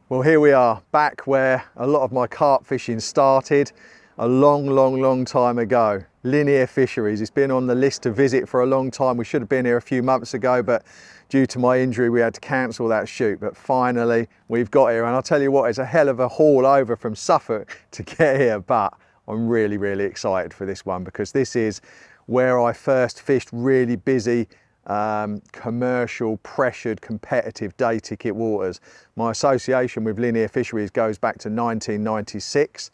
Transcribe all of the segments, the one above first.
Well, here we are back where a lot of my carp fishing started a long time ago. Linear Fisheries. It's been on the list to visit for a long time. We should have been here a few months ago, but due to my injury we had to cancel that shoot. But finally we've got here, and I'll tell you what, it's a hell of a haul over from Suffolk to get here, but I'm really excited for this one because this is where I first fished really busy commercial, pressured, competitive day ticket waters. My association with Linear Fisheries goes back to 1996,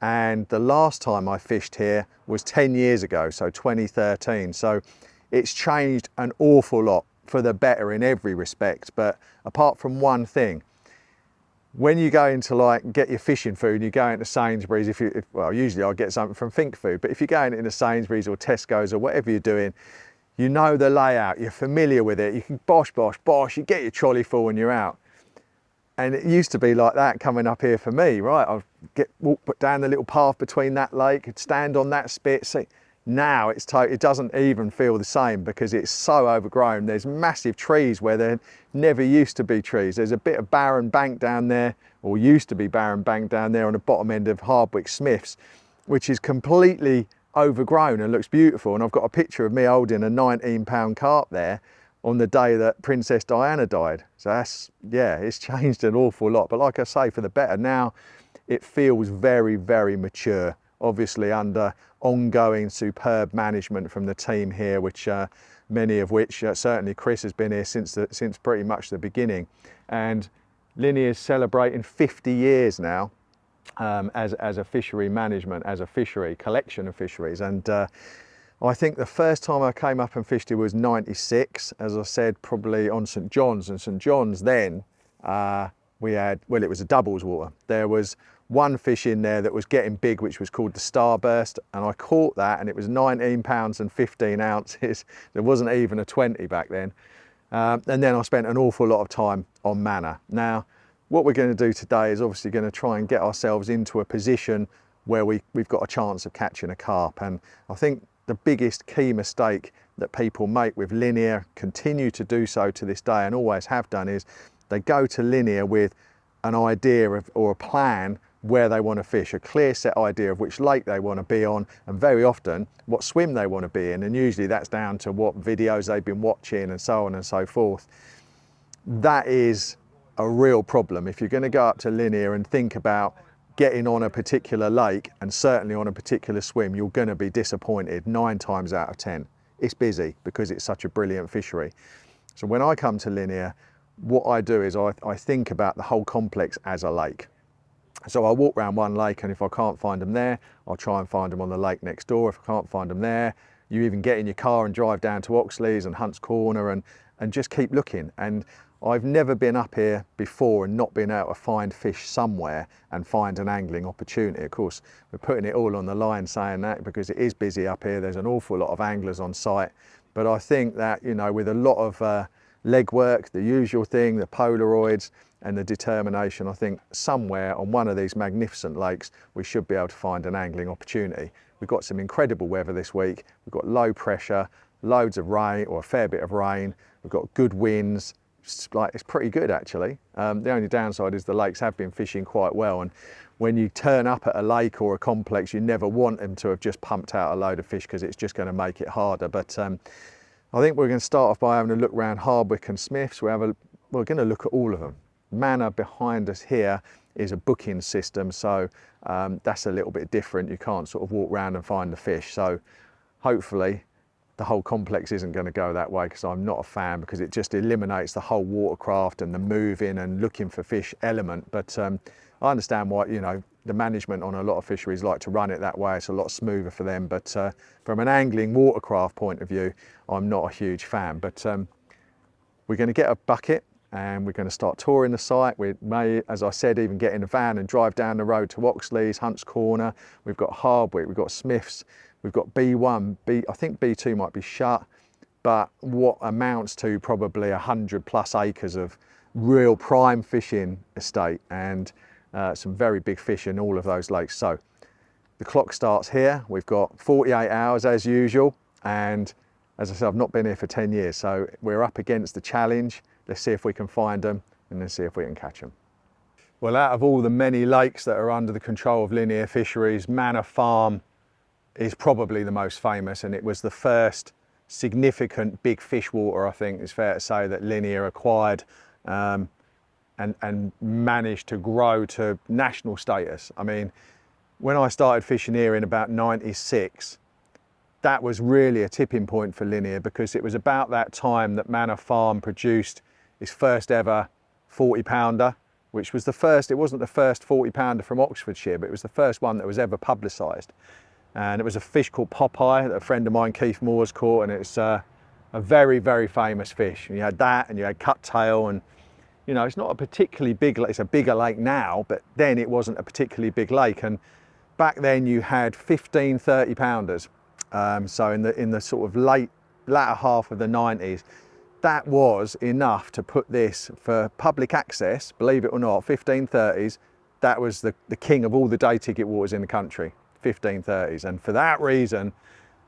and the last time I fished here was 10 years ago, so 2013. So it's changed an awful lot for the better in every respect, but apart from one thing, when you go into like get your fishing food, you go into Sainsbury's, well, usually I'll get something from Think Food, but if you're going into Sainsbury's or Tesco's or whatever you're doing, you know the layout, you're familiar with it, you can bosh, you get your trolley full and you're out. And it used to be like that coming up here for me, right? I'd walk down the little path between that lake, stand on that spit, see. Now it doesn't even feel the same because it's so overgrown. There's massive trees where there never used to be trees. There's a bit of barren bank down there, or used to be barren bank down there on the bottom end of Hardwick Smiths, which is completely overgrown and looks beautiful. And I've got a picture of me holding a 19-pound carp there on the day that Princess Diana died. So that's, yeah, it's changed an awful lot. But like I say, for the better. Now it feels very mature, obviously under ongoing superb management from the team here, which many of which, certainly Chris has been here since pretty much the beginning. And Linear is celebrating 50 years now as a fishery management, as a fishery collection of fisheries. And I think the first time I came up and fished it was 96, as I said, probably on St John's. And St John's then, we had, well, it was a doubles water. There was one fish in there that was getting big, which was called the Starburst, and I caught that, and it was 19 pounds and 15 ounces. There wasn't even a 20 back then. And then I spent an awful lot of time on Manor. Now, what we're going to do today is obviously going to try and get ourselves into a position where we've got a chance of catching a carp. And I think the biggest key mistake that people make with Linear, continue to do so to this day and always have done, is they go to Linear with an idea of, or a plan where they want to fish, a clear set idea of which lake they want to be on, and very often what swim they want to be in. And usually that's down to what videos they've been watching and so on and so forth. That is a real problem. If you're going to go up to Linear and think about getting on a particular lake and certainly on a particular swim, you're going to be disappointed 9 times out of 10. It's busy because it's such a brilliant fishery. So when I come to Linear, what I do is I think about the whole complex as a lake. So I walk around one lake, and if I can't find them there, I'll try and find them on the lake next door. If I can't find them there, you even get in your car and drive down to Oxlease and Hunt's Corner and just keep looking. And I've never been up here before and not been able to find fish somewhere and find an angling opportunity. Of course, we're putting it all on the line saying that because it is busy up here. There's an awful lot of anglers on site. But I think that, you know, with a lot of legwork, the usual thing, the Polaroids and the determination, I think somewhere on one of these magnificent lakes, we should be able to find an angling opportunity. We've got some incredible weather this week. We've got low pressure, loads of rain, or a fair bit of rain. We've got good winds. It's pretty good actually. The only downside is the lakes have been fishing quite well, and when you turn up at a lake or a complex, you never want them to have just pumped out a load of fish because it's just going to make it harder. But I think we're going to start off by having a look around Hardwick and Smiths. We're going to look at all of them. Manor behind us here is a booking system, so that's a little bit different. You can't sort of walk around and find the fish. So hopefully the whole complex isn't going to go that way, because I'm not a fan, because it just eliminates the whole watercraft and the moving and looking for fish element. But I understand why, you know, the management on a lot of fisheries like to run it that way. It's a lot smoother for them. But from an angling watercraft point of view, I'm not a huge fan. But we're going to get a bucket and we're going to start touring the site. We may, as I said, even get in a van and drive down the road to Oxlease, Hunt's Corner. We've got Hardwick, we've got Smiths, we've got B1, I think B2 might be shut, but what amounts to probably 100+ acres of real prime fishing estate, and some very big fish in all of those lakes. So the clock starts here. We've got 48 hours as usual, and as I said, I've not been here for 10 years, so we're up against the challenge. Let's see if we can find them, and then see if we can catch them. Well, out of all the many lakes that are under the control of Linear Fisheries, Manor Farm is probably the most famous, and it was the first significant big fish water, I think it's fair to say, that Linear acquired and managed to grow to national status. I mean, when I started fishing here in about '96, that was really a tipping point for Linear, because it was about that time that Manor Farm produced its first ever 40-pounder, which was the first, it wasn't the first 40-pounder from Oxfordshire, but it was the first one that was ever publicised. And it was a fish called 𝗵𝗻 that a friend of mine, 𝗪𝗵𝘁𝗀, caught, and it's a very, very famous fish. And you had that, and you had cuttail, and you know, it's not a particularly big lake, it's a bigger lake now, but then it wasn't a particularly big lake. And back then you had 15 30-pounders. So in the sort of latter half of the 90s, that was enough to put this for public access, believe it or not, 15 30s. That was the king of all the day ticket waters in the country, 15 30s. And for that reason,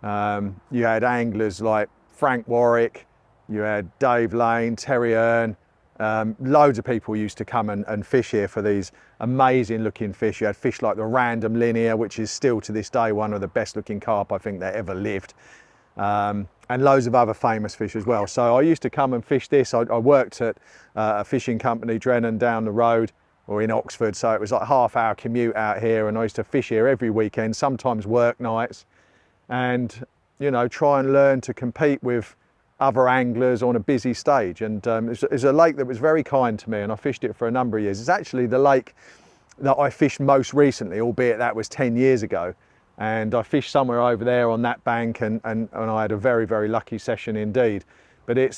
you had anglers like Frank Warwick, you had Dave Lane, Terry Earn, loads of people used to come and fish here for these amazing looking fish. You had fish like the random linear, which is still to this day one of the best looking carp I think that ever lived, and loads of other famous fish as well. So I used to come and fish this. I worked at a fishing company, Drennan, down the road, or in Oxford, so it was like a half-hour commute out here, and I used to fish here every weekend, sometimes work nights, and you know, try and learn to compete with other anglers on a busy stage. And it's a lake that was very kind to me, and I fished it for a number of years. It's actually the lake that I fished most recently, albeit that was 10 years ago. And I fished somewhere over there on that bank, and I had a very, very lucky session indeed. But it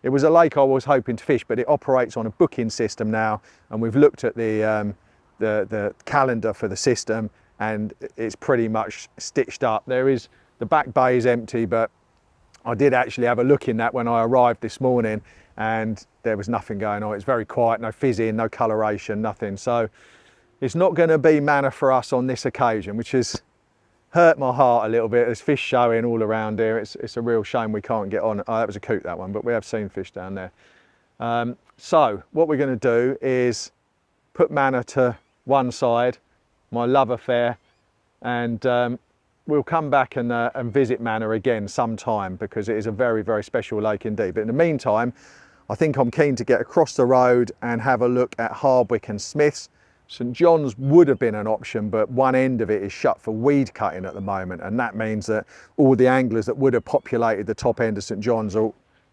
was a lake I was hoping to fish, but it operates on a booking system now, and we've looked at the calendar for the system, and it's pretty much stitched up. The back bay is empty, but I did actually have a look in that when I arrived this morning, and there was nothing going on. It's very quiet, no fizzing, no coloration, nothing. So it's not going to be Manor for us on this occasion, which has hurt my heart a little bit. There's fish showing all around here. It's a real shame we can't get on. Oh, that was a coot, that one, but we have seen fish down there. So what we're going to do is put Manor to one side, my love affair, and we'll come back and visit Manor again sometime, because it is a very, very special lake indeed. But in the meantime, I think I'm keen to get across the road and have a look at Hardwick and Smiths. St John's would have been an option, but one end of it is shut for weed cutting at the moment, and that means that all the anglers that would have populated the top end of St John's,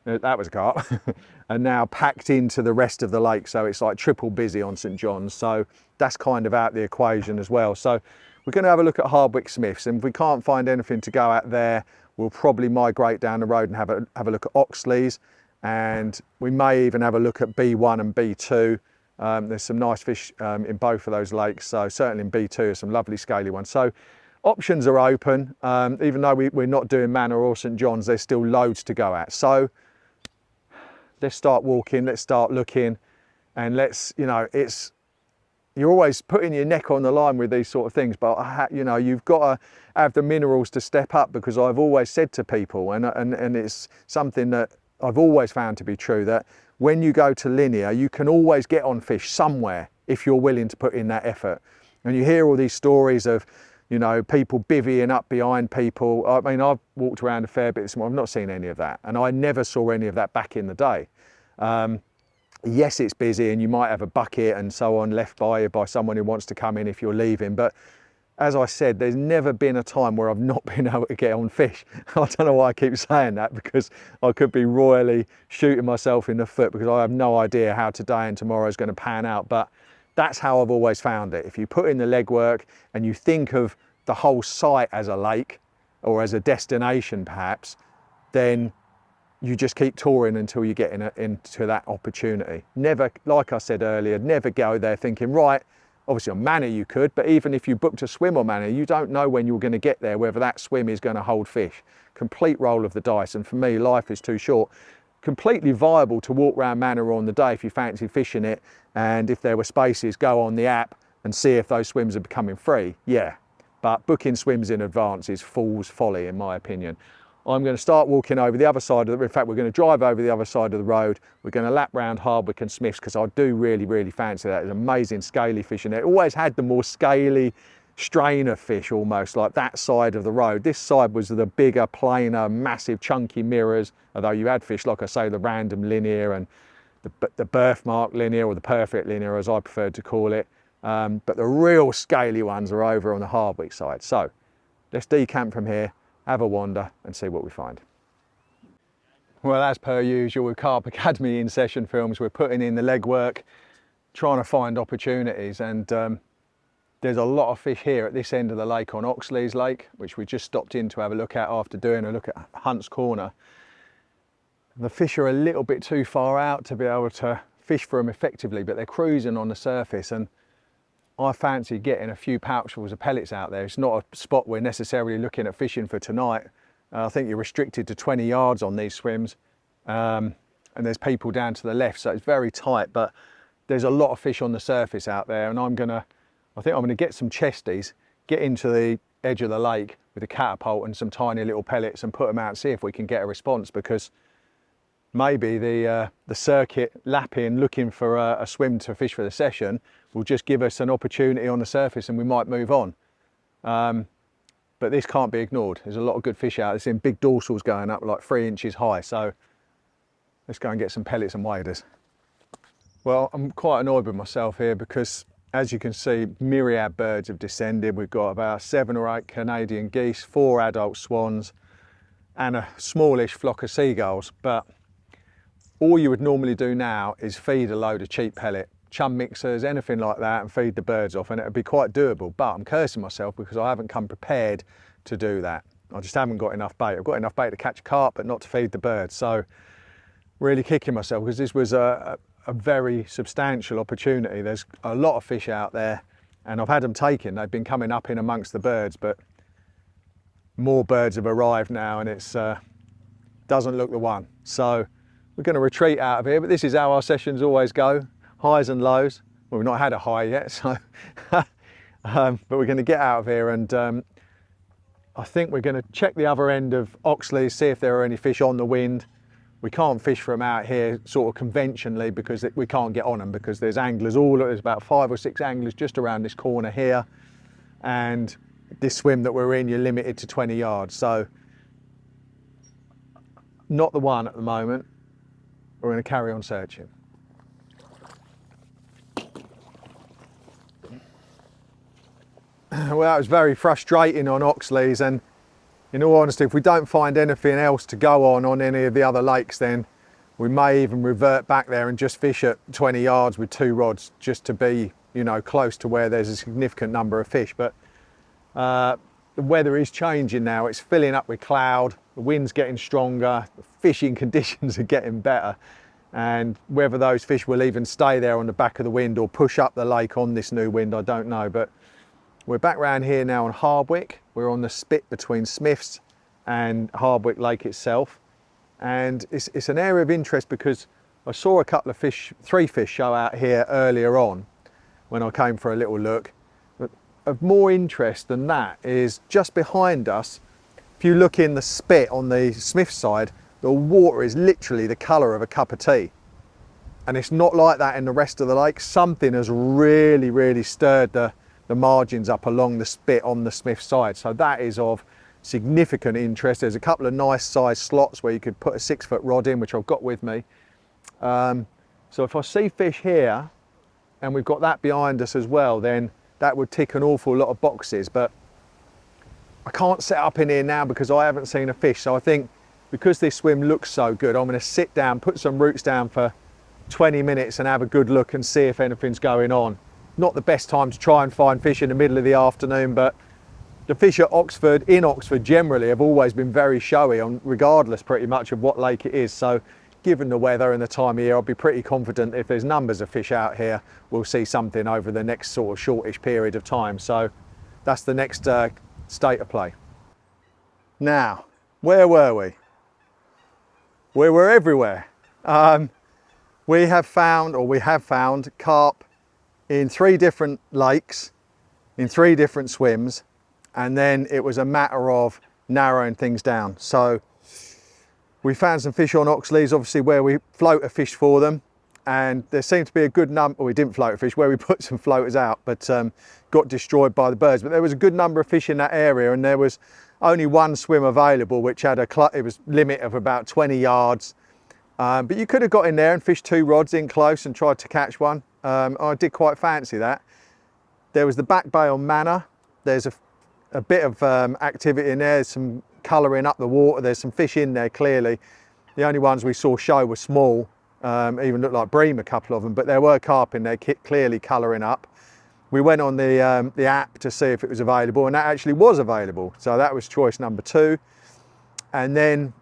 that was a carp, are now packed into the rest of the lake, so it's like triple busy on St John's. So that's kind of out the equation as well. So we're going to have a look at Hardwick Smiths, and if we can't find anything to go out there, we'll probably migrate down the road and have a look at Oxlease, and we may even have a look at B1 and B2. There's some nice fish in both of those lakes, so certainly in B2 there's some lovely scaly ones. So options are open. Even though we're not doing Manor or St John's, there's still loads to go at. So let's start walking, let's start looking, and let's, you know, you're always putting your neck on the line with these sort of things, but you know, you've got to have the minerals to step up, because I've always said to people, and it's something that I've always found to be true, that when you go to Linear, you can always get on fish somewhere if you're willing to put in that effort. And you hear all these stories of, you know, people bivvying up behind people. I mean, I've walked around a fair bit this morning, I've not seen any of that, and I never saw any of that back in the day. Yes, it's busy, and you might have a bucket and so on left by you by someone who wants to come in if you're leaving, but as I said, there's never been a time where I've not been able to get on fish. I don't know why I keep saying that, because I could be royally shooting myself in the foot, because I have no idea how today and tomorrow is going to pan out, but that's how I've always found it. If you put in the legwork and you think of the whole site as a lake or as a destination perhaps, then you just keep touring until you get into that opportunity. Never, like I said earlier, never go there thinking, right, obviously on Manor you could, but even if you booked a swim on Manor, you don't know when you're going to get there, whether that swim is going to hold fish. Complete roll of the dice, and for me, life is too short. Completely viable to walk around Manor on the day if you fancy fishing it, and if there were spaces, go on the app and see if those swims are becoming free, yeah. But booking swims in advance is fool's folly in my opinion. I'm going to start walking over the other side of the, in fact, we're going to drive over the other side of the road. We're going to lap round Hardwick and Smiths because I do really fancy that. There's amazing scaly fish in there. It always had the more scaly strainer fish, almost like that side of the road. This side was the bigger, plainer, massive, chunky mirrors, although you had fish, like I say, the random linear and the birthmark linear, or the perfect linear as I preferred to call it. But the real scaly ones are over on the Hardwick side. So let's decamp from here, have a wander and see what we find. Well, as per usual with Carp Academy in session films, we're putting in the legwork, trying to find opportunities, and there's a lot of fish here at this end of the lake on Oxlease Lake, which we just stopped in to have a look at after doing a look at Hunt's Corner. The fish are a little bit too far out to be able to fish for them effectively, but they're cruising on the surface, and I fancy getting a few pouchfuls of pellets out there. It's not a spot we're necessarily looking at fishing for tonight. I think you're restricted to 20 yards on these swims, and there's people down to the left, so it's very tight, but there's a lot of fish on the surface out there, and I think I'm gonna get some chesties, get into the edge of the lake with a catapult and some tiny little pellets and put them out and see if we can get a response, because maybe the circuit lapping, looking for a swim to fish for the session will just give us an opportunity on the surface and we might move on. But this can't be ignored. There's a lot of good fish out. There's some big dorsals going up like 3 inches high. So let's go and get some pellets and waders. Well, I'm quite annoyed with myself here because, as you can see, myriad birds have descended. We've got about 7 or 8 Canadian geese, 4 adult swans and a smallish flock of seagulls. But all you would normally do now is feed a load of cheap pellet, chum mixers, anything like that, and feed the birds off, and it would be quite doable. But I'm cursing myself because I haven't come prepared to do that. I just haven't got enough bait. I've got enough bait to catch a carp, but not to feed the birds. So really kicking myself because this was a very substantial opportunity. There's a lot of fish out there and I've had them taken. They've been coming up in amongst the birds, but more birds have arrived now and it's doesn't look the one. So we're going to retreat out of here, but this is how our sessions always go, highs and lows. Well, we've not had a high yet, so but we're going to get out of here, and I think we're going to check the other end of Oxlease, see if there are any fish on the wind. We can't fish from out here sort of conventionally because we can't get on them, because there's anglers there's about 5 or 6 anglers just around this corner here, and this swim that we're in, you're limited to 20 yards. So not the one at the moment. We're going to carry on searching. Well, that was very frustrating on Oxlease, and in all honesty, if we don't find anything else to go on any of the other lakes, then we may even revert back there and just fish at 20 yards with 2 rods just to be, you know, close to where there's a significant number of fish. But the weather is changing now. It's filling up with cloud, the wind's getting stronger, the fishing conditions are getting better, and whether those fish will even stay there on the back of the wind or push up the lake on this new wind, I don't know. But we're back round here now on Hardwick. We're on the spit between Smiths and Hardwick Lake itself, and it's an area of interest because I saw a couple of fish, 3 fish show out here earlier on when I came for a little look. But of more interest than that is just behind us. If you look in the spit on the Smith side, the water is literally the colour of a cup of tea, and it's not like that in the rest of the lake. Something has really stirred the margins up along the spit on the Smith side, so that is of significant interest. There's a couple of nice sized slots where you could put a 6-foot rod in, which I've got with me. So if I see fish here and we've got that behind us as well, then that would tick an awful lot of boxes. But I can't set up in here now because I haven't seen a fish. So I think because this swim looks so good, I'm going to sit down, put some roots down for 20 minutes and have a good look and see if anything's going on. Not the best time to try and find fish in the middle of the afternoon, but the fish at in Oxford generally have always been very showy, regardless pretty much of what lake it is. So given the weather and the time of year, I'll be pretty confident if there's numbers of fish out here, we'll see something over the next sort of shortish period of time. So that's the next state of play. Now, where were we? We were everywhere. We have found carp in 3 different lakes, in 3 different swims, and then it was a matter of narrowing things down. So We found some fish on Oxlease, obviously where we float a fish for them, and there seemed to be a good number, well, we didn't float a fish, where we put some floaters out, but got destroyed by the birds. But there was a good number of fish in that area, and there was only one swim available, which had it was limit of about 20 yards. But you could have got in there and fished 2 rods in close and tried to catch one. I did quite fancy that. There was the back bay on Manor. There's a bit of activity in there. There's some colouring up the water. There's some fish in there clearly. The only ones we saw show were small, even looked like bream, a couple of them, but there were carp in there clearly colouring up. We went on the app to see if it was available, and that actually was available. So that was choice number 2. And then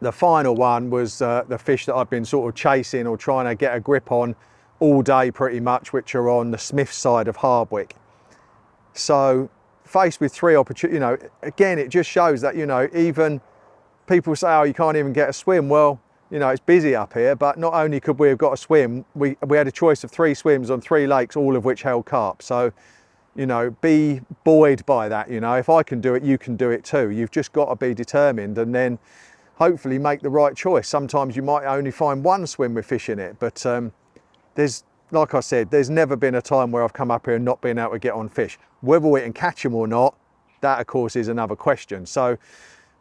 the final one was the fish that I've been sort of chasing or trying to get a grip on all day pretty much, which are on the Smith's side of Hardwick. So faced with 3 opportunities, you know, again, it just shows that, you know, even people say, oh, you can't even get a swim. Well, you know, it's busy up here, but not only could we have got a swim, we had a choice of 3 swims on 3 lakes, all of which held carp. So, you know, be buoyed by that. You know, if I can do it, you can do it too. You've just got to be determined, and then hopefully make the right choice. Sometimes you might only find 1 swim with fish in it, but there's, like I said, there's never been a time where I've come up here and not been able to get on fish. Whether we can catch them or not, that of course is another question. So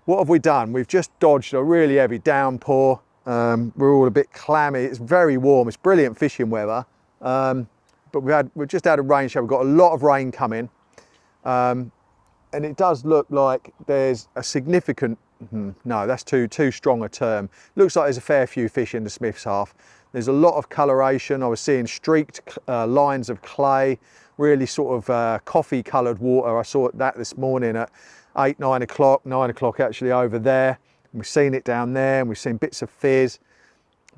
what have we done? We've just dodged a really heavy downpour. We're all a bit clammy. It's very warm. It's brilliant fishing weather. But we've just had a rain shower. We've got a lot of rain coming. And it does look like there's a significant, no, that's too strong a term. Looks like there's a fair few fish in the Smith's half. There's a lot of coloration. I was seeing streaked lines of clay, really sort of coffee coloured water. I saw that this morning at 8, 9 o'clock, 9 o'clock actually over there. We've seen it down there, and we've seen bits of fizz.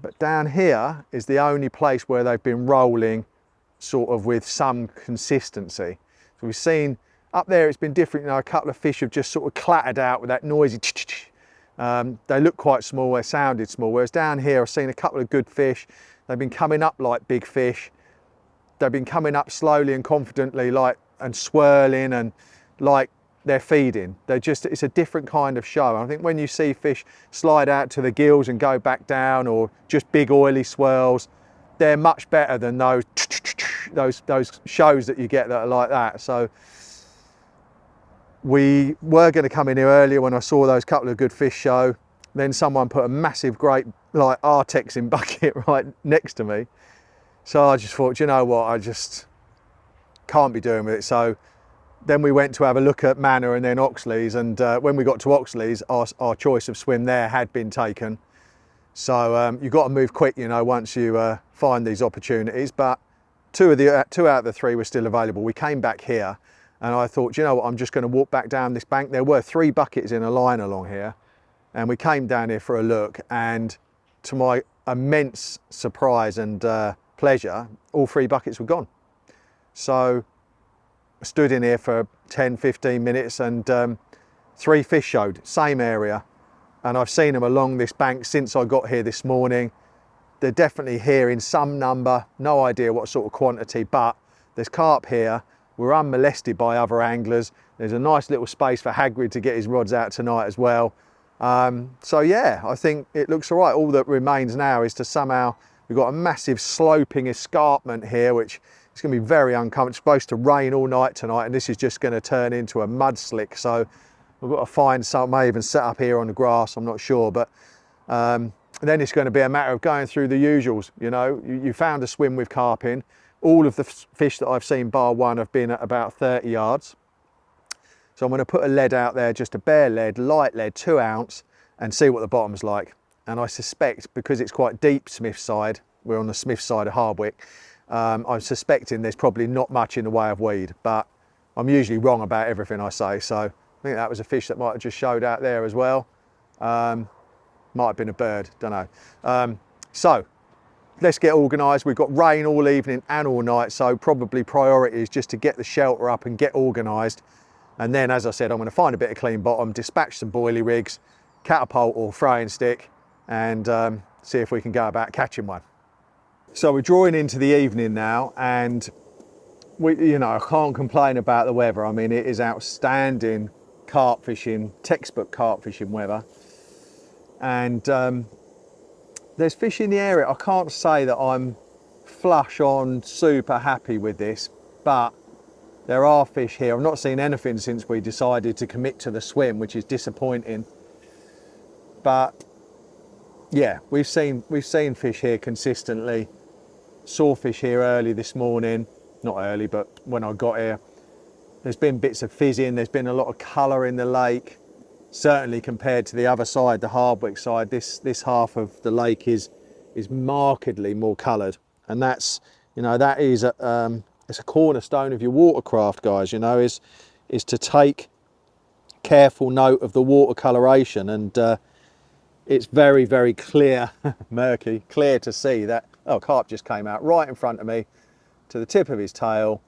But down here is the only place where they've been rolling sort of with some consistency. So we've seen up there, it's been different. You know, a couple of fish have just sort of clattered out with that noisy they look quite small, they sounded small. Whereas down here, I've seen a couple of good fish. They've been coming up like big fish. They've been coming up slowly and confidently, like, and swirling and like they're feeding. They're just, it's a different kind of show. I think when you see fish slide out to the gills and go back down, or just big oily swirls, they're much better than those shows that you get that are like that. So we were going to come in here earlier when I saw those couple of good fish show. Then someone put a massive, great, like, Artex in bucket right next to me. So I just thought, you know what, I just can't be doing with it. So then we went to have a look at Manor and then Oxlease. And when we got to Oxlease, our choice of swim there had been taken. So you've got to move quick, you know, once you find these opportunities. But 2 out of the 3 were still available. We came back here, and I thought, you know what, I'm just going to walk back down this bank. There were 3 buckets in a line along here, and we came down here for a look, and to my immense surprise and pleasure, all 3 buckets were gone. So I stood in here for 10-15 minutes, and 3 fish showed, same area, and I've seen them along this bank since I got here this morning. They're definitely here in some number, no idea what sort of quantity, but there's carp here. We're unmolested by other anglers. There's a nice little space for Hagrid to get his rods out tonight as well. So yeah, I think it looks all right. All that remains now is to somehow, we've got a massive sloping escarpment here, which is going to be very uncomfortable. It's supposed to rain all night tonight, and this is just going to turn into a mud slick. So we've got to find some, may even set up here on the grass, I'm not sure. But then it's going to be a matter of going through the usuals. You know, you found a swim with carp in. All of the fish that I've seen bar 1 have been at about 30 yards. So I'm going to put a lead out there, just a bare lead, light lead, 2 ounce, and see what the bottom's like. And I suspect, because it's quite deep Smith's side, we're on the Smith's side of Hardwick, I'm suspecting there's probably not much in the way of weed, but I'm usually wrong about everything I say. So I think that was a fish that might have just showed out there as well. Might have been a bird, don't know. So let's get organised. We've got rain all evening and all night, so probably priority is just to get the shelter up and get organised. And then, as I said, I'm going to find a bit of clean bottom, dispatch some boilie rigs, catapult or throwing stick, and see if we can go about catching one. So we're drawing into the evening now, and you know, I can't complain about the weather. I mean, it is outstanding carp fishing, textbook carp fishing weather. And there's fish in the area. I can't say that I'm flush on super happy with this, but there are fish here. I've not seen anything since we decided to commit to the swim, which is disappointing. But yeah, we've seen fish here consistently. Saw fish here early this morning, not early, but when I got here. There's been bits of fizzing, there's been a lot of colour in the lake. Certainly compared to the other side, the Hardwick side, this half of the lake is markedly more coloured. And that's, you know, that is it's a cornerstone of your watercraft, guys, you know, is to take careful note of the water coloration. And it's very, very clear, murky, clear to see that, oh, carp just came out right in front of me to the tip of his tail.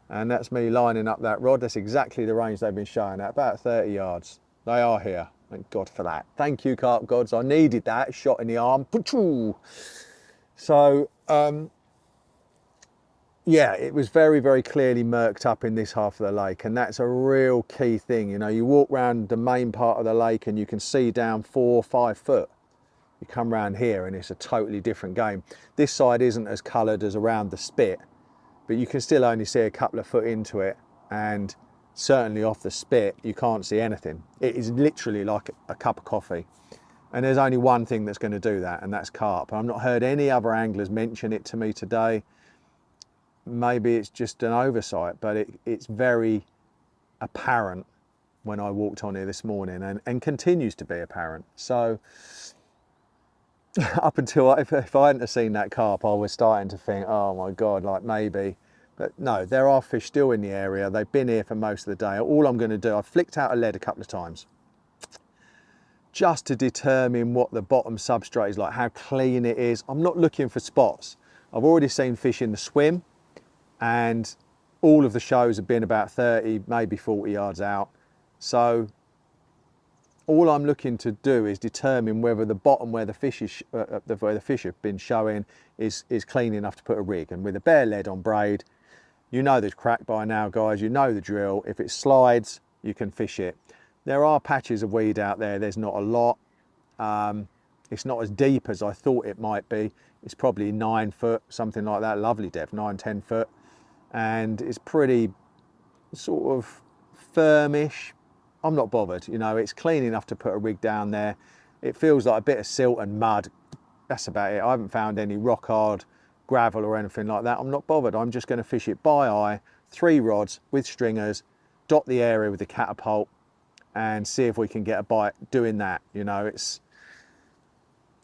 And that's me lining up that rod. That's exactly the range they've been showing at, about 30 yards. They are here, thank God for that. Thank you, carp gods, I needed that, shot in the arm. So, yeah, it was very, very clearly murked up in this half of the lake, and that's a real key thing. You know, you walk around the main part of the lake and you can see down 4 or 5 foot. You come around here and it's a totally different game. This side isn't as coloured as around the spit, but you can still only see a couple of foot into it, and certainly off the spit you can't see anything. It is literally like a cup of coffee, and there's only one thing that's going to do that, and that's carp. I've not heard any other anglers mention it to me today. Maybe it's just an oversight, but it's very apparent when I walked on here this morning, and continues to be apparent. So up until, if I hadn't have seen that carp, I was starting to think, oh my God, like maybe. But no, there are fish still in the area. They've been here for most of the day. All I'm going to do, I've flicked out a lead a couple of times just to determine what the bottom substrate is like, how clean it is. I'm not looking for spots. I've already seen fish in the swim, and all of the shows have been about 30, maybe 40 yards out. So all I'm looking to do is determine whether the bottom where the fish is, where the fish have been showing is clean enough to put a rig. And with a bare lead on braid, you know there's crack by now, guys. You know the drill. If it slides, you can fish it. There are patches of weed out there. There's not a lot. It's not as deep as I thought it might be. It's probably 9 foot, something like that. Lovely depth, 9, 10 foot. And it's pretty sort of firmish. I'm not bothered, you know, it's clean enough to put a rig down there. It feels like a bit of silt and mud. That's about it. I haven't found any rock hard gravel or anything like that. I'm not bothered. I'm just going to fish it by eye, 3 rods with stringers, dot the area with the catapult, and see if we can get a bite doing that. You know,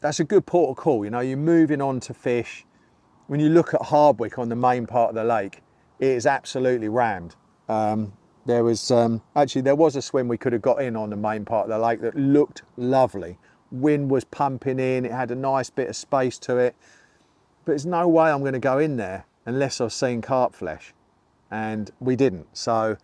that's a good port of call. You know, you're moving on to fish. When you look at Hardwick on the main part of the lake, it is absolutely rammed. There was actually, there was a swim we could have got in on the main part of the lake that looked lovely. Wind was pumping in, it had a nice bit of space to it, but there's no way I'm going to go in there unless I've seen carp flesh, and we didn't. So,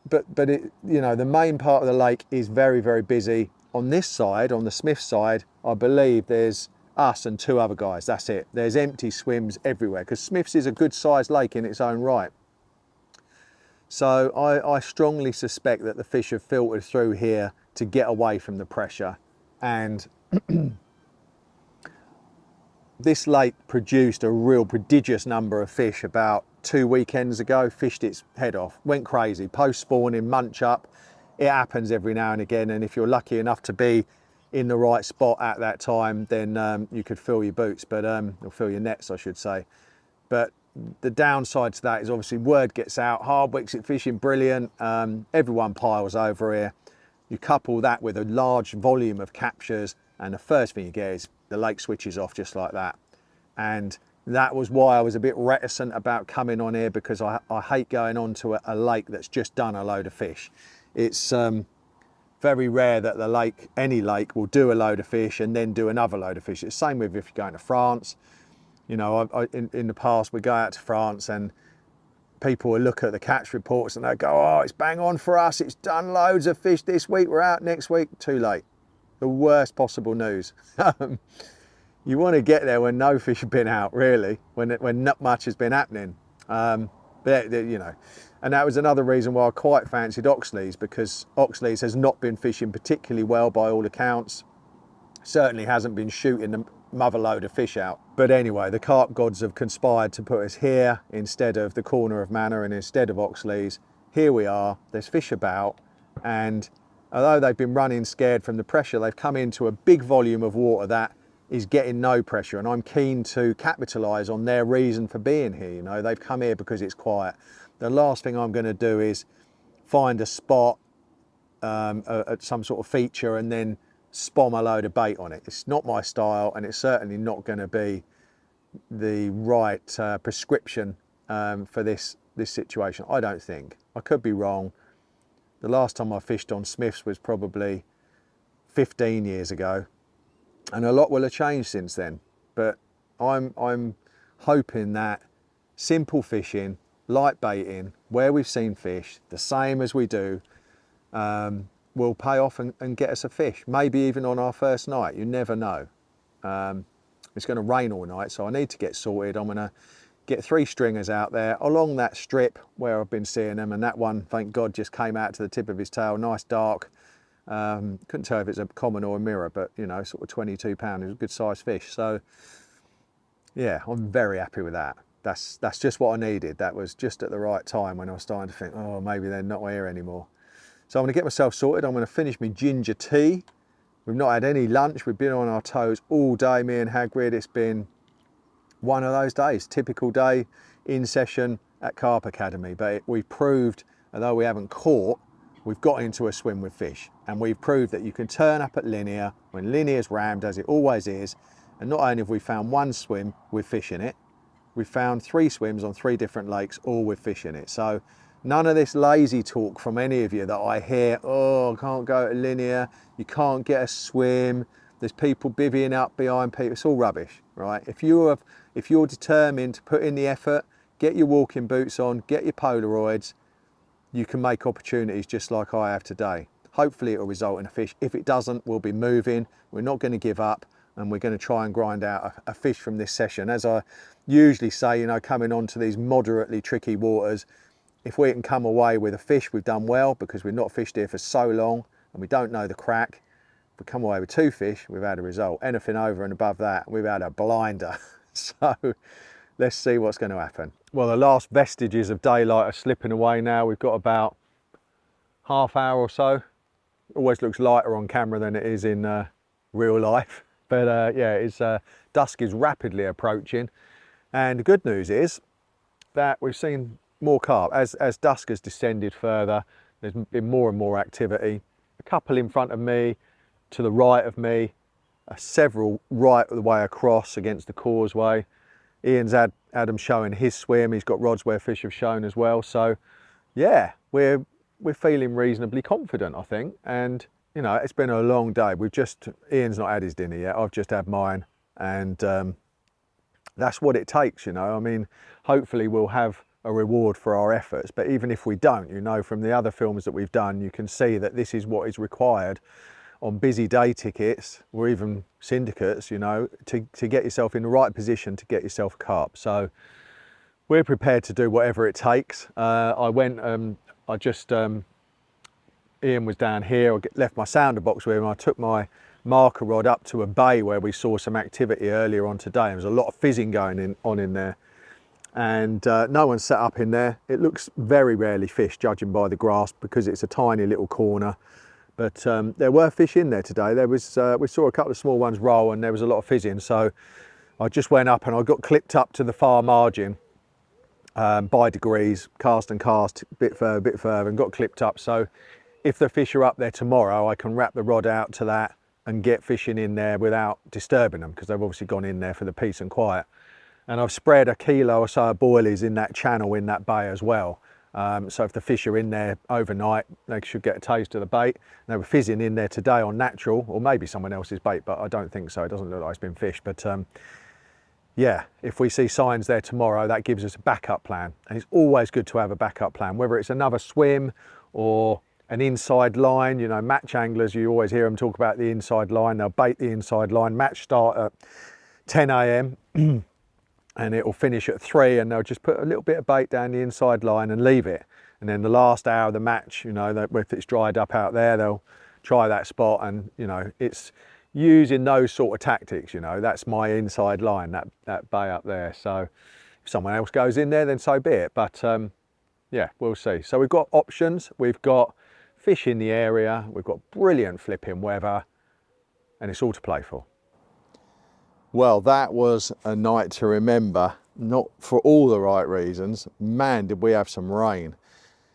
but it, you know, the main part of the lake is very, very busy. On this side, on the Smith side, I believe there's us and 2 other guys. That's it. There's empty swims everywhere, because Smith's is a good sized lake in its own right. So I strongly suspect that the fish have filtered through here to get away from the pressure. And this lake produced a real prodigious number of fish about 2 weekends ago, fished its head off, went crazy, post-spawning, munch up. It happens every now and again, and if you're lucky enough to be in the right spot at that time, then you could fill your boots, but or fill your nets, I should say. But the downside to that is obviously word gets out, Hardwick's fishing brilliant, everyone piles over here. You couple that with a large volume of captures, and the first thing you get is the lake switches off just like that. And that was why I was a bit reticent about coming on here, because I hate going on to a lake that's just done a load of fish. It's very rare that the lake, any lake, will do a load of fish and then do another load of fish. It's the same with if you're going to France. You know, in the past, we go out to France and people will look at the catch reports and they go, oh, it's bang on for us. It's done loads of fish this week. We're out next week. Too late. The worst possible news. You want to get there when no fish have been out, really, when not much has been happening. But But, you know, and that was another reason why I quite fancied Oxlease, because Oxlease has not been fishing particularly well by all accounts. Certainly hasn't been shooting the mother load of fish out. But anyway, the carp gods have conspired to put us here instead of the corner of Manor and instead of Oxlease. Here we are, there's fish about, and although they've been running scared from the pressure, they've come into a big volume of water that is getting no pressure, and I'm keen to capitalise on their reason for being here. You know, they've come here because it's quiet. The last thing I'm going to do is find a spot at some sort of feature and then spom a load of bait on it. It's not my style, and it's certainly not going to be the right prescription for this situation, I don't think. I could be wrong. The last time I fished on Smiths was probably 15 years ago, and a lot will have changed since then. But I'm hoping that simple fishing, light baiting, where we've seen fish, the same as we do, will pay off and get us a fish. Maybe even on our first night, you never know. It's going to rain all night, so I need to get sorted. I'm going to get 3 stringers out there along that strip where I've been seeing them, and that one, thank God, just came out to the tip of his tail, nice dark. Couldn't tell if it's a common or a mirror, but you know, sort of 22 pound, it was a good sized fish. So yeah, I'm very happy with that. That's just what I needed. That was just at the right time when I was starting to think, oh, maybe they're not here anymore. So I'm going to get myself sorted. I'm going to finish my ginger tea. We've not had any lunch. We've been on our toes all day, me and Hagrid. It's been one of those days, typical day in session at Carp Academy. But we've proved, although we haven't caught, we've got into a swim with fish. And we've proved that you can turn up at Linear when Linear's rammed, as it always is. And not only have we found one swim with fish in it, we've found 3 swims on 3 different lakes, all with fish in it. So none of this lazy talk from any of you that I hear, oh, I can't go to Linear, you can't get a swim, there's people bivvying up behind people. It's all rubbish, right? If you're determined to put in the effort, get your walking boots on, get your Polaroids, you can make opportunities just like I have today. Hopefully it'll result in a fish. If it doesn't, we'll be moving. We're not going to give up, and we're going to try and grind out a fish from this session. As I usually say, you know, coming onto these moderately tricky waters, if we can come away with a fish, we've done well, because we've not fished here for so long and we don't know the crack. If we come away with 2 fish, we've had a result. Anything over and above that, we've had a blinder. So let's see what's going to happen. Well, the last vestiges of daylight are slipping away now. We've got about half hour or so. It always looks lighter on camera than it is in real life. But yeah, dusk is rapidly approaching. And the good news is that we've seen more carp. As dusk has descended further, there's been more and more activity. A couple in front of me, to the right of me, several right the way across against the causeway. Ian's had Adam showing his swim. He's got rods where fish have shown as well. So yeah, we're feeling reasonably confident, I think. And you know, it's been a long day. Ian's not had his dinner yet. I've just had mine, and that's what it takes, you know. I mean, hopefully we'll have a reward for our efforts, but even if we don't, you know, from the other films that we've done, you can see that this is what is required on busy day tickets or even syndicates, you know, to get yourself in the right position to get yourself a carp. So we're prepared to do whatever it takes. Ian was down here. I left my sounder box with him. I took my marker rod up to a bay where we saw some activity earlier on today. There was a lot of fizzing going on in there, and no one's set up in there. It looks very rarely fished, judging by the grass, because it's a tiny little corner. But there were fish in there today. There was we saw a couple of small ones roll, and there was a lot of fizzing. So I just went up and I got clipped up to the far margin by degrees, cast and cast, a bit further, and got clipped up. So if the fish are up there tomorrow, I can wrap the rod out to that and get fishing in there without disturbing them, because they've obviously gone in there for the peace and quiet. And I've spread 1 kilo or so of boilies in that channel in that bay as well. So if the fish are in there overnight, they should get a taste of the bait. They were fizzing in there today on natural, or maybe someone else's bait, but I don't think so. It doesn't look like it's been fished. But yeah, if we see signs there tomorrow, that gives us a backup plan. And it's always good to have a backup plan, whether it's another swim or an inside line. You know, match anglers, you always hear them talk about the inside line. They'll bait the inside line. Match start at 10 AM. and it will finish at 3, and they'll just put a little bit of bait down the inside line and leave it. And then the last hour of the match, you know, if it's dried up out there, they'll try that spot, and you know, it's using those sort of tactics. You know, that's my inside line, that bay up there. So if someone else goes in there, then so be it. But yeah, we'll see. So we've got options, we've got fish in the area, we've got brilliant flipping weather, and it's all to play for. Well, that was a night to remember, not for all the right reasons. Man, did we have some rain.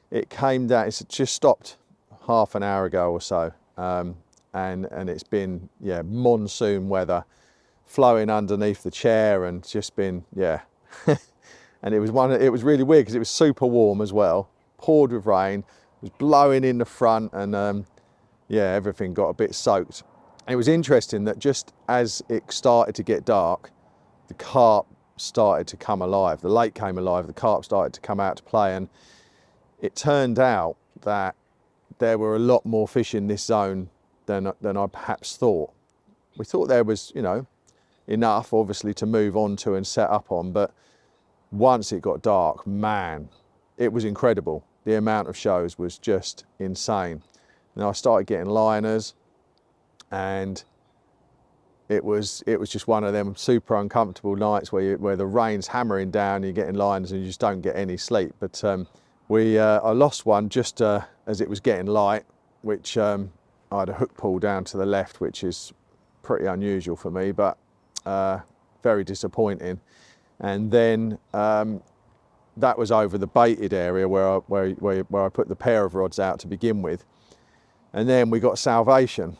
It came down, it's just stopped half an hour ago or so, and it's been, yeah, monsoon weather flowing underneath the chair, and just been, yeah. And it was really weird because it was super warm as well, poured with rain, it was blowing in the front, and yeah, everything got a bit soaked. It was interesting that just as it started to get dark, the carp started to come alive. The lake came alive, the carp started to come out to play, and it turned out that there were a lot more fish in this zone than I perhaps thought. We thought there was, you know, enough obviously to move on to and set up on, but once it got dark, man, it was incredible. The amount of shows was just insane. And I started getting liners, and it was just one of them super uncomfortable nights where the rain's hammering down, you're getting liners and you just don't get any sleep. But I lost one just as it was getting light, which I had a hook pull down to the left, which is pretty unusual for me, but very disappointing. And then that was over the baited area where I put the pair of rods out to begin with. And then we got salvation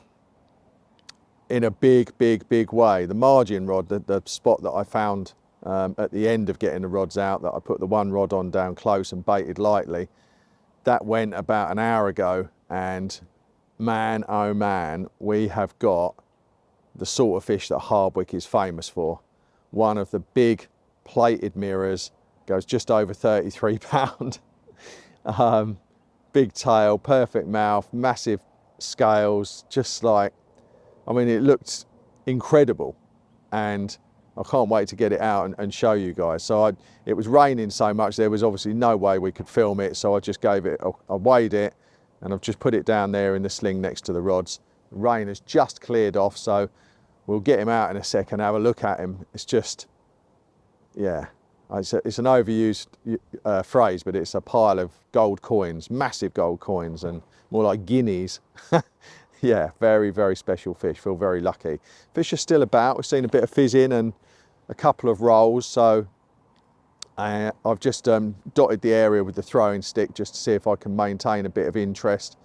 in a big way. The margin rod, the spot that I found at the end of getting the rods out, that I put the one rod on down close and baited lightly, that went about an hour ago, and man, oh man, we have got the sort of fish that Hardwick is famous for. One of the big plated mirrors, goes just over 33 pound. Big tail, perfect mouth, massive scales, just like, I mean, it looked incredible, and I can't wait to get it out and show you guys. So it was raining so much, there was obviously no way we could film it, so I just gave it, I weighed it, and I've just put it down there in the sling next to the rods. The rain has just cleared off, so we'll get him out in a second, have a look at him. It's just, yeah, it's an overused phrase, but it's a pile of gold coins, massive gold coins, and more like guineas. Yeah, very special fish. Feel very lucky. Fish are still about. We've seen a bit of fizzing and a couple of rolls, so I've just dotted the area with the throwing stick just to see if I can maintain a bit of interest.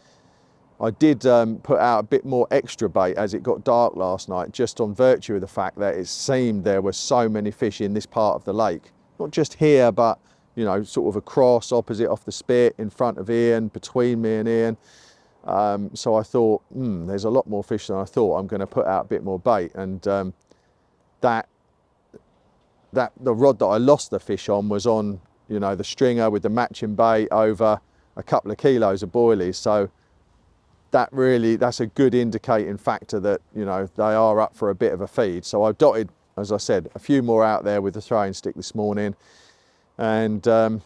I did put out a bit more extra bait as it got dark last night, just on virtue of the fact that it seemed there were so many fish in this part of the lake. Not just here, but, you know, sort of across, opposite off the spit, in front of Ian, between me and Ian. So I thought, there's a lot more fish than I thought. I'm going to put out a bit more bait, and the rod that I lost the fish on was on, you know, the stringer with the matching bait over a couple of kilos of boilies. So that's a good indicating factor that, you know, they are up for a bit of a feed. So I've dotted, as I said, a few more out there with the throwing stick this morning, and time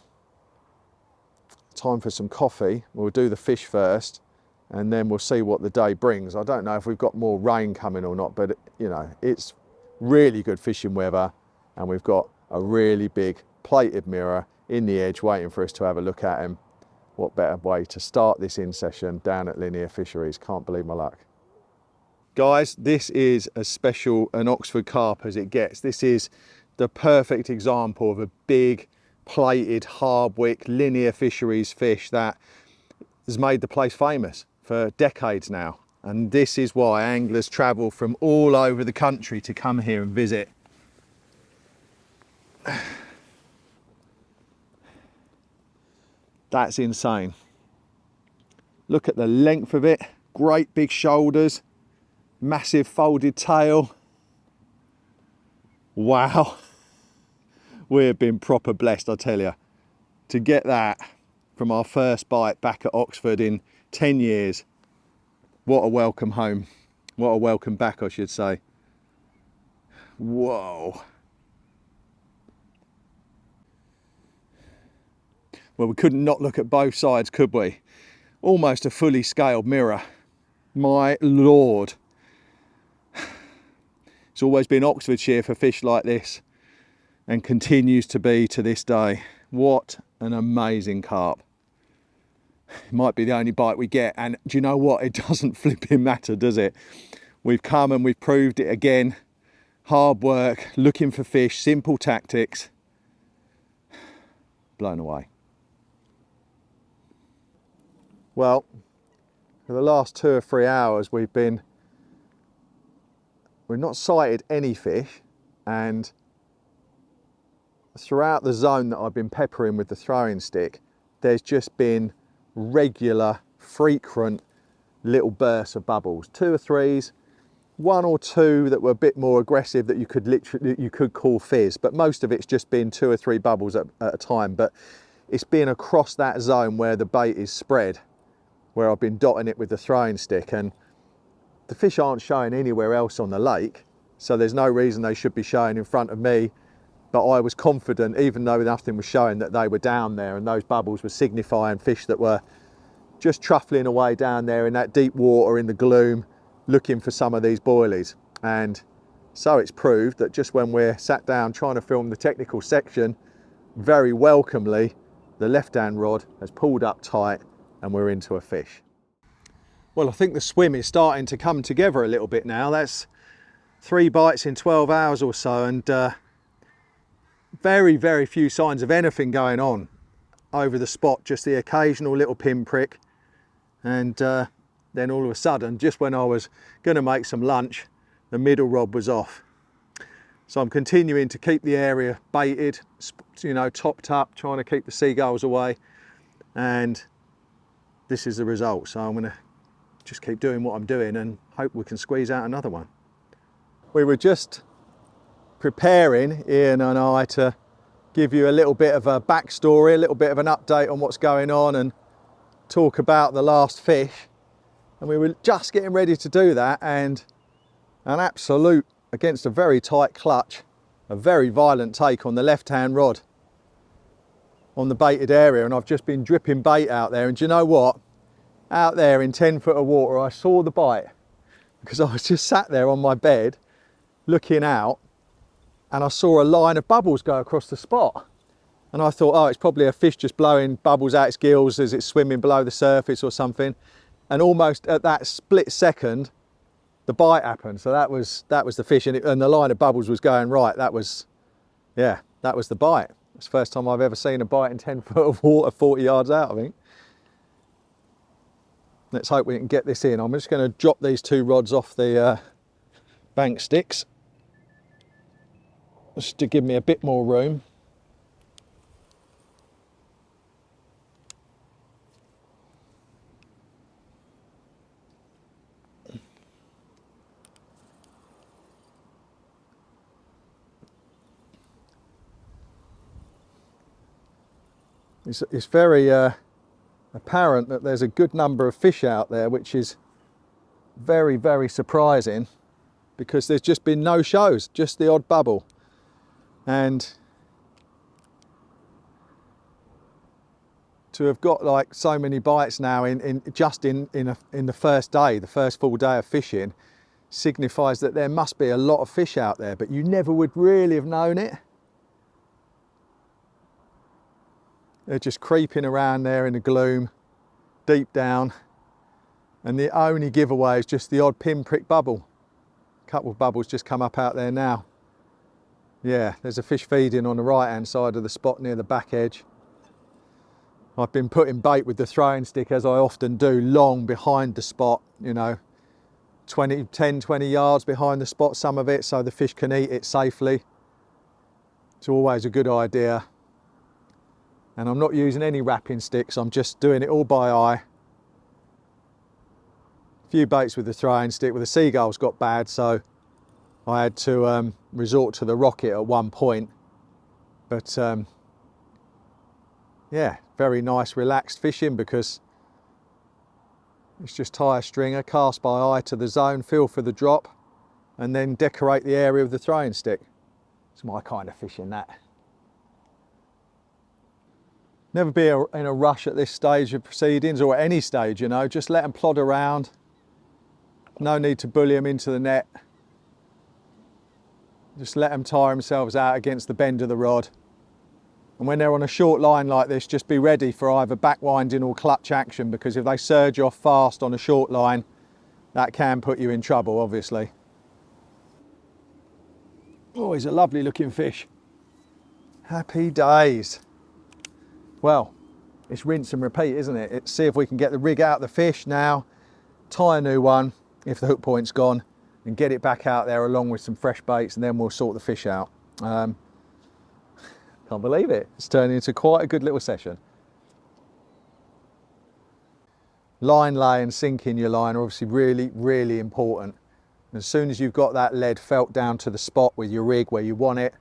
for some coffee. We'll do the fish first, and then we'll see what the day brings. I don't know if we've got more rain coming or not, but you know, it's really good fishing weather, and we've got a really big plated mirror in the edge waiting for us to have a look at him. What better way to start this in session down at Linear Fisheries? Can't believe my luck. Guys, this is as special an Oxford carp as it gets. This is the perfect example of a big plated Hardwick Linear Fisheries fish that has made the place famous for decades now. And this is why anglers travel from all over the country to come here and visit. That's insane. Look at the length of it, great big shoulders, massive folded tail. Wow. We've been proper blessed, I tell you, to get that from our first bite back at Oxford in 10 years. What a welcome home. What a welcome back, I should say. Whoa. Well, we couldn't not look at both sides, could we? Almost a fully scaled mirror. My Lord. It's always been Oxfordshire for fish like this, and continues to be to this day. What an amazing carp. It might be the only bite we get, and do you know what? It doesn't flipping matter, does it? We've come and we've proved it again. Hard work, looking for fish, simple tactics. Blown away. Well, for the last 2 or 3 hours we've not sighted any fish, and throughout the zone that I've been peppering with the throwing stick, there's just been regular, frequent little bursts of bubbles. 2 or 3s, 1 or 2 that were a bit more aggressive that you could call fizz, but most of it's just been 2 or 3 bubbles at a time. But it's been across that zone where the bait is spread, where I've been dotting it with the throwing stick, and the fish aren't showing anywhere else on the lake, so there's no reason they should be showing in front of me. But I was confident, even though nothing was showing, that they were down there, and those bubbles were signifying fish that were just truffling away down there in that deep water in the gloom, looking for some of these boilies. And so it's proved that just when we're sat down trying to film the technical section, very welcomely, the left-hand rod has pulled up tight and we're into a fish. Well, I think the swim is starting to come together a little bit now. That's 3 bites in 12 hours or so, and very, very few signs of anything going on over the spot, just the occasional little pinprick. And then all of a sudden, just when I was going to make some lunch, the middle rod was off. So I'm continuing to keep the area baited, you know, topped up, trying to keep the seagulls away. And this is the result. So I'm going to just keep doing what I'm doing and hope we can squeeze out another one. We were just preparing, Ian and I, to give you a little bit of a backstory, a little bit of an update on what's going on and talk about the last fish. And we were just getting ready to do that, and an absolute, against a very tight clutch, a very violent take on the left-hand rod on the baited area, and I've just been dripping bait out there. And do you know what? Out there in 10 foot of water, I saw the bite, because I was just sat there on my bed looking out, and I saw a line of bubbles go across the spot. And I thought, oh, it's probably a fish just blowing bubbles out its gills as it's swimming below the surface or something. And almost at that split second, the bite happened. So that was the fish, and the line of bubbles was going right. That was, yeah, that was the bite. It's the first time I've ever seen a bite in 10 foot of water 40 yards out, I think. Let's hope we can get this in. I'm just going to drop these 2 rods off the bank sticks, just to give me a bit more room. It's very apparent that there's a good number of fish out there, which is very, very surprising, because there's just been no shows, just the odd bubble. And to have got like so many bites now in the first day, the first full day of fishing, signifies that there must be a lot of fish out there, but you never would really have known it. They're just creeping around there in the gloom, deep down, and the only giveaway is just the odd pinprick bubble. A couple of bubbles just come up out there now. Yeah, there's a fish feeding on the right-hand side of the spot near the back edge. I've been putting bait with the throwing stick, as I often do, long behind the spot, you know, 10, 20 yards behind the spot, some of it, so the fish can eat it safely. It's always a good idea. And I'm not using any wrapping sticks, I'm just doing it all by eye. A few baits with the throwing stick, with the seagulls got bad, so I had to resort to the rocket at one point. But yeah, very nice relaxed fishing, because it's just tie a stringer, cast by eye to the zone, feel for the drop, and then decorate the area with the throwing stick. It's my kind of fishing, that. Never be in a rush at this stage of proceedings, or at any stage, you know, just let them plod around. No need to bully them into the net. Just let them tire themselves out against the bend of the rod. And when they're on a short line like this, just be ready for either backwinding or clutch action, because if they surge off fast on a short line, that can put you in trouble, obviously. Oh, he's a lovely looking fish. Happy days. Well, it's rinse and repeat, isn't it? Let's see if we can get the rig out of the fish now, tie a new one if the hook point's gone, and get it back out there along with some fresh baits, and then we'll sort the fish out. Can't believe it. It's turning into quite a good little session. Line lay and sinking your line are obviously really, really important. As soon as you've got that lead felt down to the spot with your rig where you want it,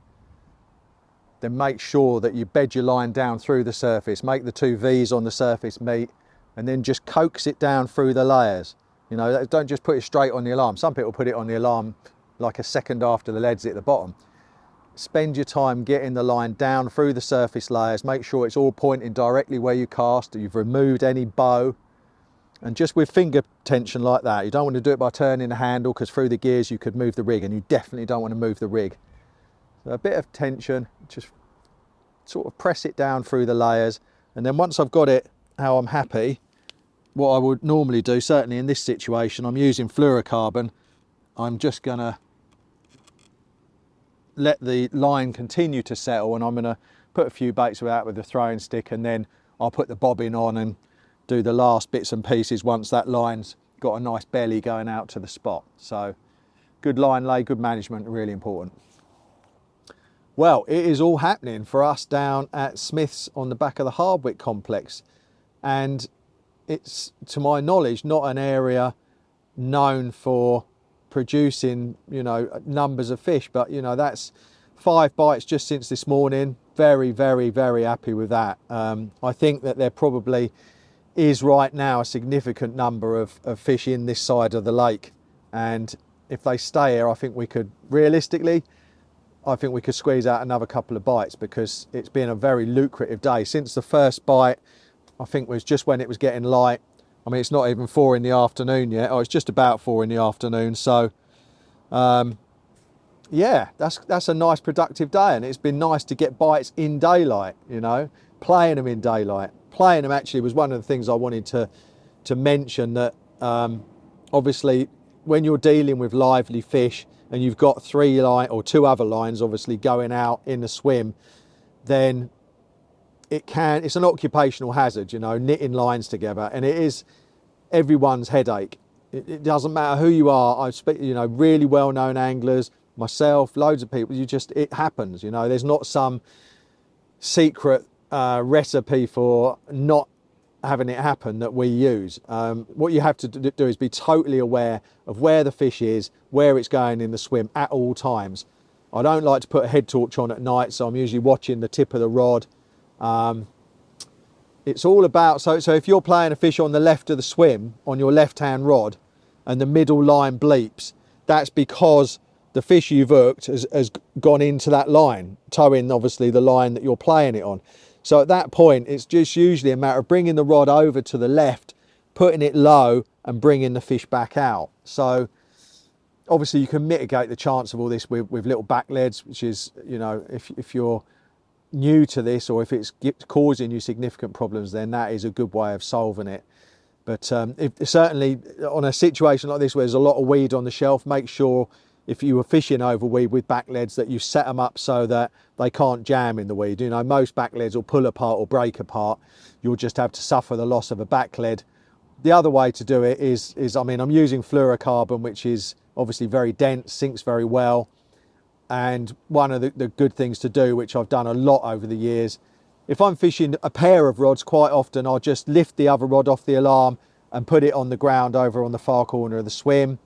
then make sure that you bed your line down through the surface, make the two V's on the surface meet, and then just coax it down through the layers. You know, don't just put it straight on the alarm. Some people put it on the alarm like a second after the lead's at the bottom. Spend your time getting the line down through the surface layers, make sure it's all pointing directly where you cast, you've removed any bow, and just with finger tension like that. You don't want to do it by turning the handle, because through the gears you could move the rig, and you definitely don't want to move the rig. So a bit of tension, just sort of press it down through the layers, and then once I've got it how I'm happy, what I would normally do, certainly in this situation, I'm using fluorocarbon. I'm just going to let the line continue to settle, and I'm going to put a few baits out with the throwing stick, and then I'll put the bobbin on and do the last bits and pieces once that line's got a nice belly going out to the spot. So good line lay, good management, really important. Well, it is all happening for us down at Smith's on the back of the Hardwick complex, and it's, to my knowledge, not an area known for producing, you know, numbers of fish, but you know, that's 5 bites just since this morning. Very, very, very happy with that. I think that there probably is right now a significant number of fish in this side of the lake, and if they stay here, I think we could realistically, I think we could squeeze out another couple of bites, because it's been a very lucrative day. Since the first bite, I think was just when it was getting light. I mean, it's not even 4 in the afternoon yet. Oh, it's just about 4 in the afternoon. So, yeah, that's a nice productive day, and it's been nice to get bites in daylight, you know, playing them in daylight. Playing them actually was one of the things I wanted to mention, that obviously when you're dealing with lively fish, and you've got 3 line or 2 other lines obviously going out in the swim, then it's an occupational hazard, you know, knitting lines together, and it is everyone's headache. It doesn't matter who you are. I speak, you know, really well-known anglers, myself, loads of people, it happens, you know. There's not some secret recipe for not having it happen that we use. What you have to do is be totally aware of where the fish is, where it's going in the swim at all times. I don't like to put a head torch on at night, so I'm usually watching the tip of the rod. It's all about, so if you're playing a fish on the left of the swim on your left hand rod and the middle line bleeps, that's because the fish you've hooked has gone into that line, towing obviously the line that you're playing it on. So at that point, it's just usually a matter of bringing the rod over to the left, putting it low and bringing the fish back out. So obviously you can mitigate the chance of all this with little back leads, which is, you know, if you're new to this, or if it's causing you significant problems, then that is a good way of solving it. But certainly on a situation like this where there's a lot of weed on the shelf, make sure if you were fishing over weed with back leads that you set them up so that they can't jam in the weed. You know, most back leads will pull apart or break apart. You'll just have to suffer the loss of a back lead. The other way to do it is I mean, I'm using fluorocarbon, which is obviously very dense, sinks very well. And one of the good things to do, which I've done a lot over the years, if I'm fishing a pair of rods, quite often I'll just lift the other rod off the alarm and put it on the ground over on the far corner of the swim.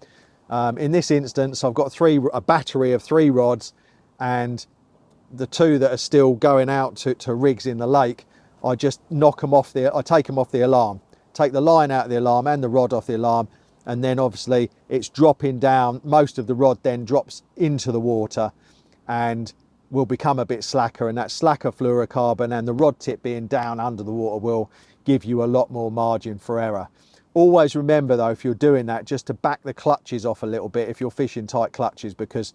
In this instance, I've got a battery of 3 rods, and the 2 that are still going out to rigs in the lake, I just knock them off I take them off the alarm, take the line out of the alarm and the rod off the alarm, and then obviously it's dropping down. Most of the rod then drops into the water, and will become a bit slacker, and that slacker fluorocarbon and the rod tip being down under the water will give you a lot more margin for error. Always remember though, if you're doing that, just to back the clutches off a little bit if you're fishing tight clutches, because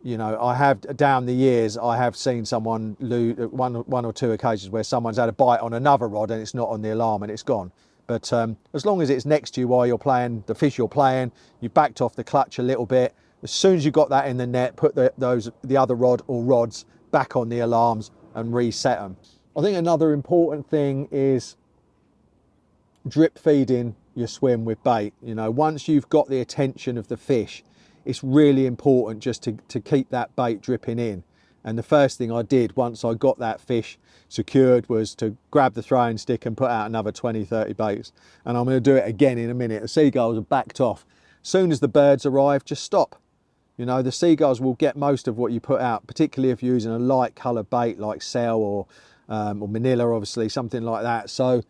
you know, I have, down the years, I have seen someone lose one or two occasions where someone's had a bite on another rod and it's not on the alarm and it's gone. But as long as it's next to you while you're playing the fish you're playing, you backed off the clutch a little bit. As soon as you got that in the net, put the other rod or rods back on the alarms and reset them. I think another important thing is drip feeding your swim with bait. You know, once you've got the attention of the fish, it's really important just to keep that bait dripping in. And the first thing I did once I got that fish secured was to grab the throwing stick and put out another 20-30 baits. And I'm going to do it again in a minute. The seagulls are backed off. As soon as the birds arrive, just stop. You know, the seagulls will get most of what you put out, particularly if you're using a light coloured bait like 𝗖𝗿 or Manila, obviously, something like that. So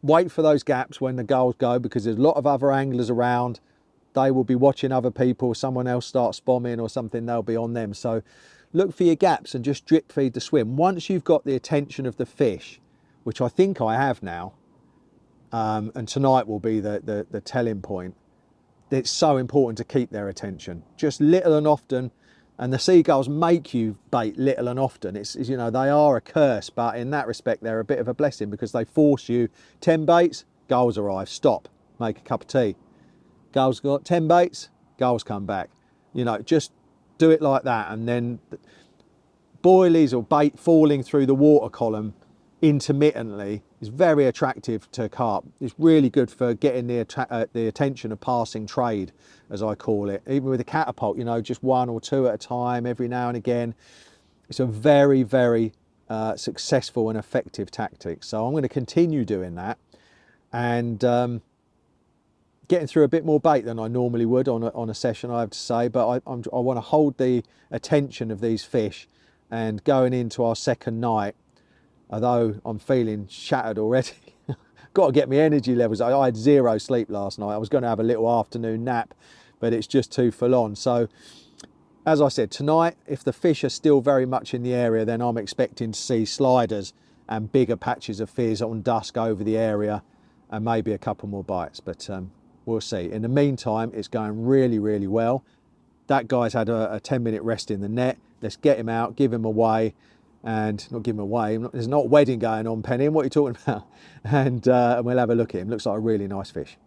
wait for those gaps when the gulls go, because there's a lot of other anglers around. They will be watching other people. Someone else starts bombing or something, they'll be on them. So look for your gaps and just drip feed the swim. Once you've got the attention of the fish, which I think I have now, and tonight will be the telling point, it's so important to keep their attention. Just little and often, and the seagulls make you bait little and often. It's, you know, they are a curse, but in that respect, they're a bit of a blessing, because they force you 10 baits, gulls arrive, stop, make a cup of tea. Gulls got 10 baits, gulls come back. You know, just do it like that. And then boilies or bait falling through the water column intermittently is very attractive to carp. It's really good for getting the attention of passing trade, as I call it. Even with a catapult, you know, just one or two at a time every now and again. It's a very, very successful and effective tactic. So I'm going to continue doing that, and getting through a bit more bait than I normally would on a session, I have to say. But I want to hold the attention of these fish, and going into our second night, although I'm feeling shattered already, got to get my energy levels. I had 0 sleep last night. I was going to have a little afternoon nap, but it's just too full on. So as I said, tonight, if the fish are still very much in the area, then I'm expecting to see sliders and bigger patches of fizz on dusk over the area, and maybe a couple more bites, but we'll see. In the meantime, it's going really, really well. That guy's had a 10-minute rest in the net. Let's get him out, give him away. And not give him away, there's not a wedding going on, Penny, what are you talking about? And we'll have a look at him. Looks like a really nice fish.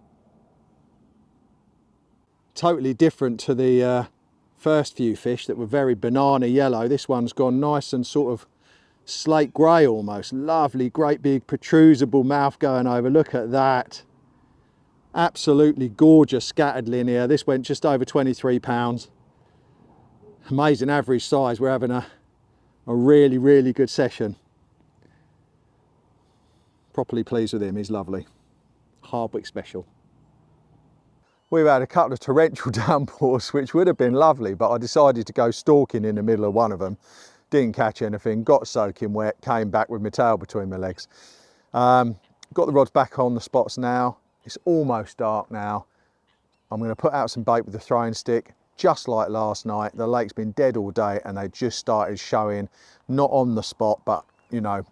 Totally different to the first few fish that were very banana yellow. This one's gone nice and sort of slate grey almost. Lovely, great big protrusible mouth going over. Look at that. Absolutely gorgeous scattered linear. This went just over 23 pounds. Amazing average size. We're having a really, really good session. Properly pleased with him, he's lovely. Hardwick special. We've had a couple of torrential downpours, which would have been lovely, but I decided to go stalking in the middle of one of them. Didn't catch anything, got soaking wet, came back with my tail between my legs. Got the rods back on the spots now. It's almost dark now. I'm going to put out some bait with the throwing stick. Just like last night, the lake's been dead all day and they just started showing, not on the spot, but you know,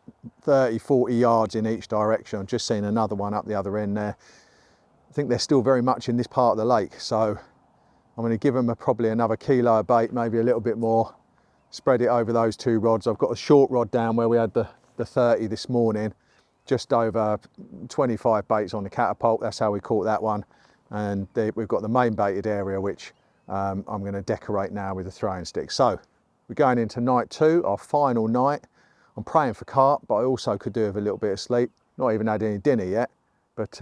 30, 40 yards in each direction. I've just seen another one up the other end there. I think they're still very much in this part of the lake, so I'm going to give them probably another kilo of bait, maybe a little bit more, spread it over those 2 rods. I've got a short rod down where we had the 30 this morning, just over 25 baits on the catapult. That's how we caught that one. And we've got the main baited area, which I'm going to decorate now with a throwing stick. So we're going into night 2, our final night. I'm praying for carp, but I also could do with a little bit of sleep. Not even had any dinner yet, but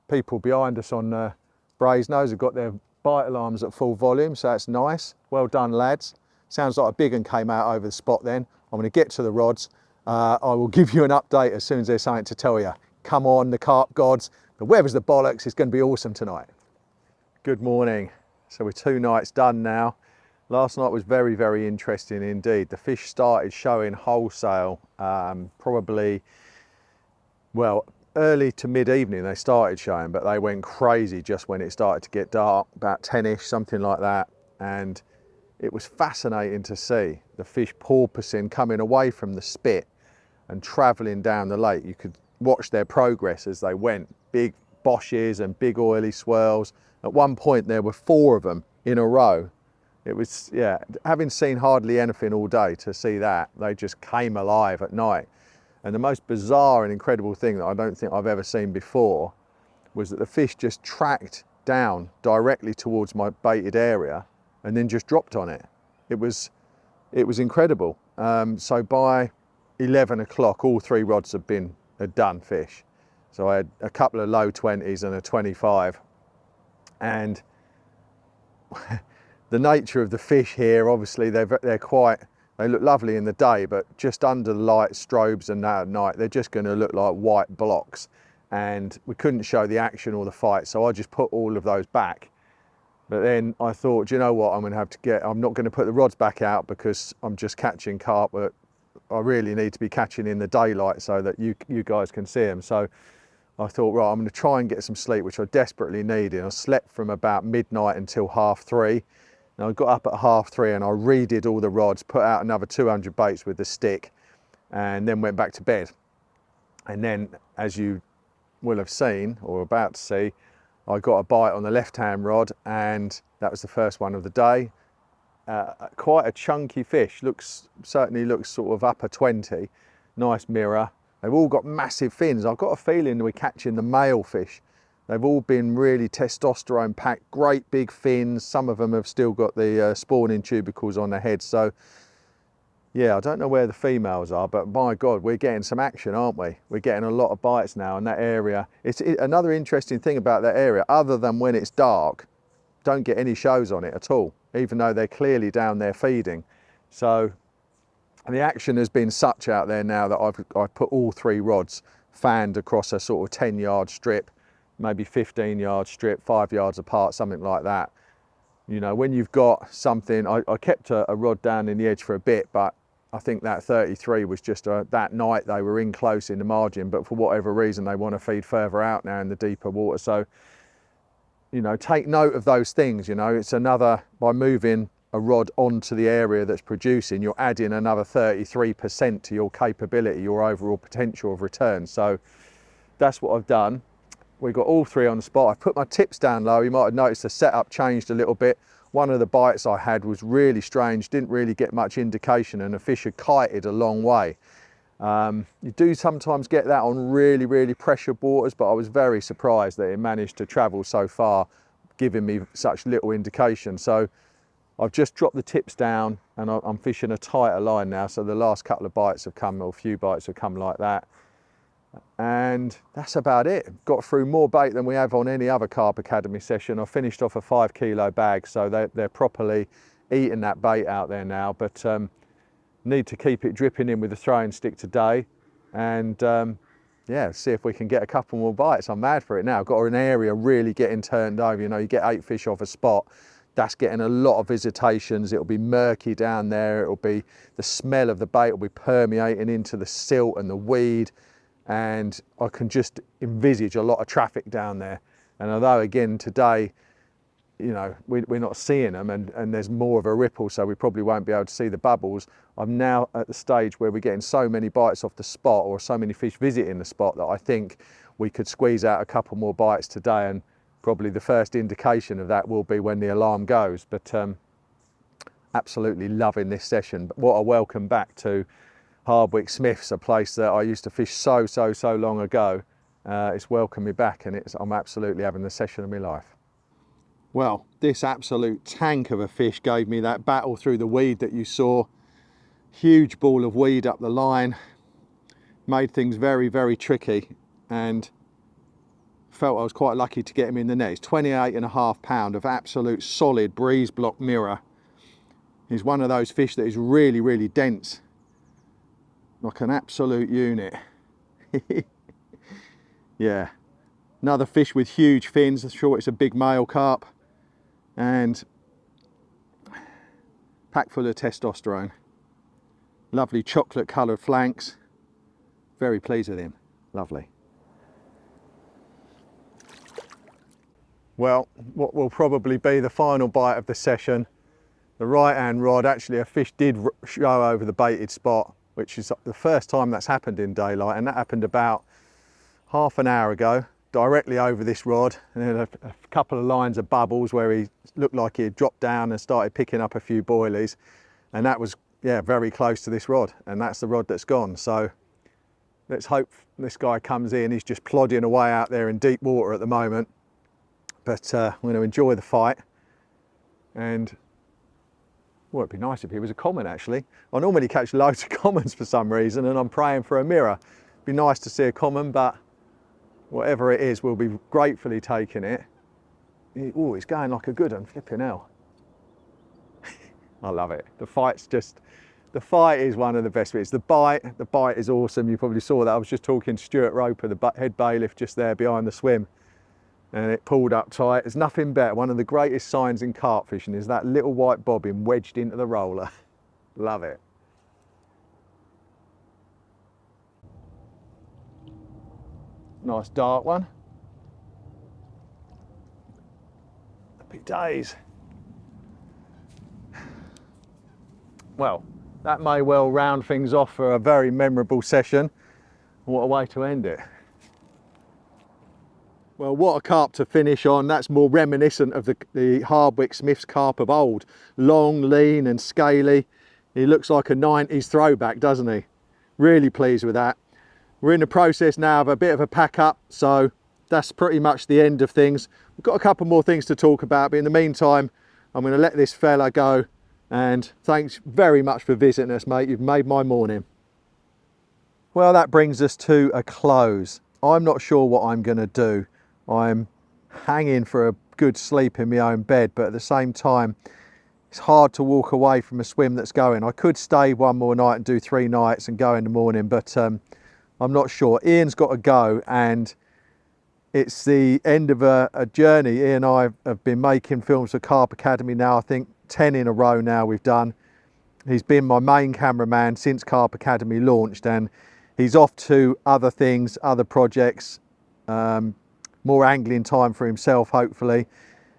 people behind us on 𝗪𝗺 have got their bite alarms at full volume, so that's nice. Well done, lads. Sounds like a big one came out over the spot then. I'm going to get to the rods. I will give you an update as soon as there's something to tell you. Come on, the carp gods. The weather's the bollocks. It's going to be awesome tonight. Good morning. So we're 2 nights done now. Last night was very, very interesting indeed. The fish started showing wholesale, probably, well, early to mid-evening they started showing, but they went crazy just when it started to get dark, about 10ish, something like that. And it was fascinating to see the fish porpoising coming away from the spit and travelling down the lake. You could watch their progress as they went. Big boshes and big oily swirls. At one point there were 4 of them in a row. It was, yeah, having seen hardly anything all day, to see that, they just came alive at night. And the most bizarre and incredible thing that I don't think I've ever seen before was that the fish just tracked down directly towards my baited area and then just dropped on it. It was incredible. So by 11 o'clock, all 3 rods had done fish. So I had a couple of low 20s and a 25. And the nature of the fish here, obviously they look lovely in the day, but just under the light strobes and that at night, they're just going to look like white blocks. And we couldn't show the action or the fight, so I just put all of those back. But then I thought, do you know what, I'm not going to put the rods back out because I'm just catching carp that I really need to be catching in the daylight so that you guys can see them. So I thought, right, I'm going to try and get some sleep, which I desperately needed. I slept from about midnight until 3:30. And I got up at 3:30 and I redid all the rods, put out another 200 baits with the stick, and then went back to bed. And then, as you will have seen or about to see, I got a bite on the left-hand rod, and that was the first one of the day. Quite a chunky fish, certainly looks sort of upper 20, nice mirror. They've all got massive fins. I've got a feeling we're catching the male fish. They've all been really testosterone packed, great big fins. Some of them have still got the spawning tubercles on their heads. So yeah, I don't know where the females are, but my God, we're getting some action, aren't we? We're getting a lot of bites now in that area. Another interesting thing about that area, other than when it's dark, don't get any shows on it at all, even though they're clearly down there feeding. So the action has been such out there now that I've put all 3 rods fanned across a sort of 10-yard strip, maybe 15-yard strip, 5 yards apart, something like that. You know, when you've got something, I kept a rod down in the edge for a bit, but I think that 33 was just that night they were in close in the margin, but for whatever reason they want to feed further out now in the deeper water. So, you know, take note of those things. You know, it's another, by moving a rod onto the area that's producing, you're adding another 33% to your capability, your overall potential of return. So that's what I've done. We've got all 3 on the spot. I've put my tips down low. You might have noticed the setup changed a little bit. One of the bites I had was really strange, didn't really get much indication, and the fish had kited a long way. You do sometimes get that on really, really pressured waters, but I was very surprised that it managed to travel so far, giving me such little indication. So I've just dropped the tips down and I'm fishing a tighter line now. So the last couple of bites have come, or a few bites have come like that. And that's about it. Got through more bait than we have on any other Carp Academy session. I finished off a 5 kilo bag, so they're properly eating that bait out there now, but need to keep it dripping in with the throwing stick today, and yeah, see if we can get a couple more bites. I'm mad for it now. Got an area really getting turned over. You know, you get 8 fish off a spot, that's getting a lot of visitations. It'll be murky down there. It'll be, the smell of the bait will be permeating into the silt and the weed, and I can just envisage a lot of traffic down there. And although again today, you know, we're not seeing them, and there's more of a ripple, so we probably won't be able to see the bubbles. I'm now at the stage where we're getting so many bites off the spot, or so many fish visiting the spot, that I think we could squeeze out a couple more bites today, and probably the first indication of that will be when the alarm goes. But absolutely loving this session. But what a welcome back to Hardwick Smiths, a place that I used to fish so long ago. It's welcomed me back, and I'm absolutely having the session of my life. Well, this absolute tank of a fish gave me that battle through the weed that you saw. Huge ball of weed up the line, made things very tricky, and felt I was quite lucky to get him in the net. It's 28.5 pound of absolute solid breeze block mirror. He's one of those fish that is really dense, like an absolute unit. Yeah, another fish with huge fins. I'm sure it's a big male carp, and packed full of testosterone. Lovely chocolate coloured flanks. Very pleased with him. Lovely. Well, what will probably be the final bite of the session. the right hand rod, actually a fish did show over the baited spot, which is the first time that's happened in daylight, and that happened about half an hour ago, directly over this rod, and then a couple of lines of bubbles where he looked like he had dropped down and started picking up a few boilies, and that was, yeah, very close to this rod, and that's the rod that's gone. So let's hope this guy comes in. He's just plodding away out there in deep water at the moment, but I'm going to enjoy the fight. And well, it'd be nice if he was a common, actually. I normally catch loads of commons for some reason, and I'm praying for a mirror. It'd be nice to see a common, but whatever it is, we'll be gratefully taking it. Oh, he's going like a good one, flipping hell. I love it. The fight is one of the best bits. The bite is awesome. You probably saw that. I was just talking to 𝗪𝗵𝘁𝗵'𝘀, the head bailiff, just there behind the swim, and it pulled up tight. There's nothing better. One of the greatest signs in carp fishing is that little white bobbin wedged into the roller. Love it. Nice dark one. Happy days. Well, that may well round things off for a very memorable session. What a way to end it. Well, what a carp to finish on. That's more reminiscent of the Hardwick Smith's carp of old. Long, lean and scaly. He looks like a 90s throwback, doesn't he? Really pleased with that. We're in the process now of a bit of a pack up, so that's pretty much the end of things. We've got a couple more things to talk about, but in the meantime, I'm going to let this fella go. And thanks very much for visiting us, mate. You've made my morning. Well, that brings us to a close. I'm not sure what I'm going to do. I'm hanging for a good sleep in my own bed, but at the same time, it's hard to walk away from a swim that's going. I could stay one more night and do 3 nights and go in the morning, but I'm not sure. Ian's got to go, and it's the end of a journey. Ian and I have been making films for Carp Academy now, I think 10 in a row now we've done. He's been my main cameraman since Carp Academy launched, and he's off to other things, other projects, more angling time for himself, hopefully,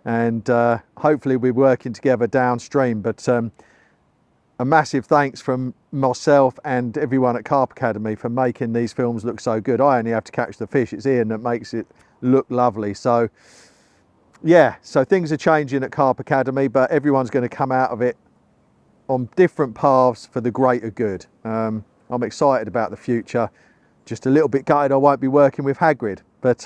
and hopefully we're working together downstream. But a massive thanks from myself and everyone at Carp Academy for making these films look so good. I only have to catch the fish. It's Ian that makes it look lovely. So yeah, so things are changing at Carp Academy, but everyone's going to come out of it on different paths for the greater good. I'm excited about the future. Just a little bit gutted I won't be working with Hagrid. But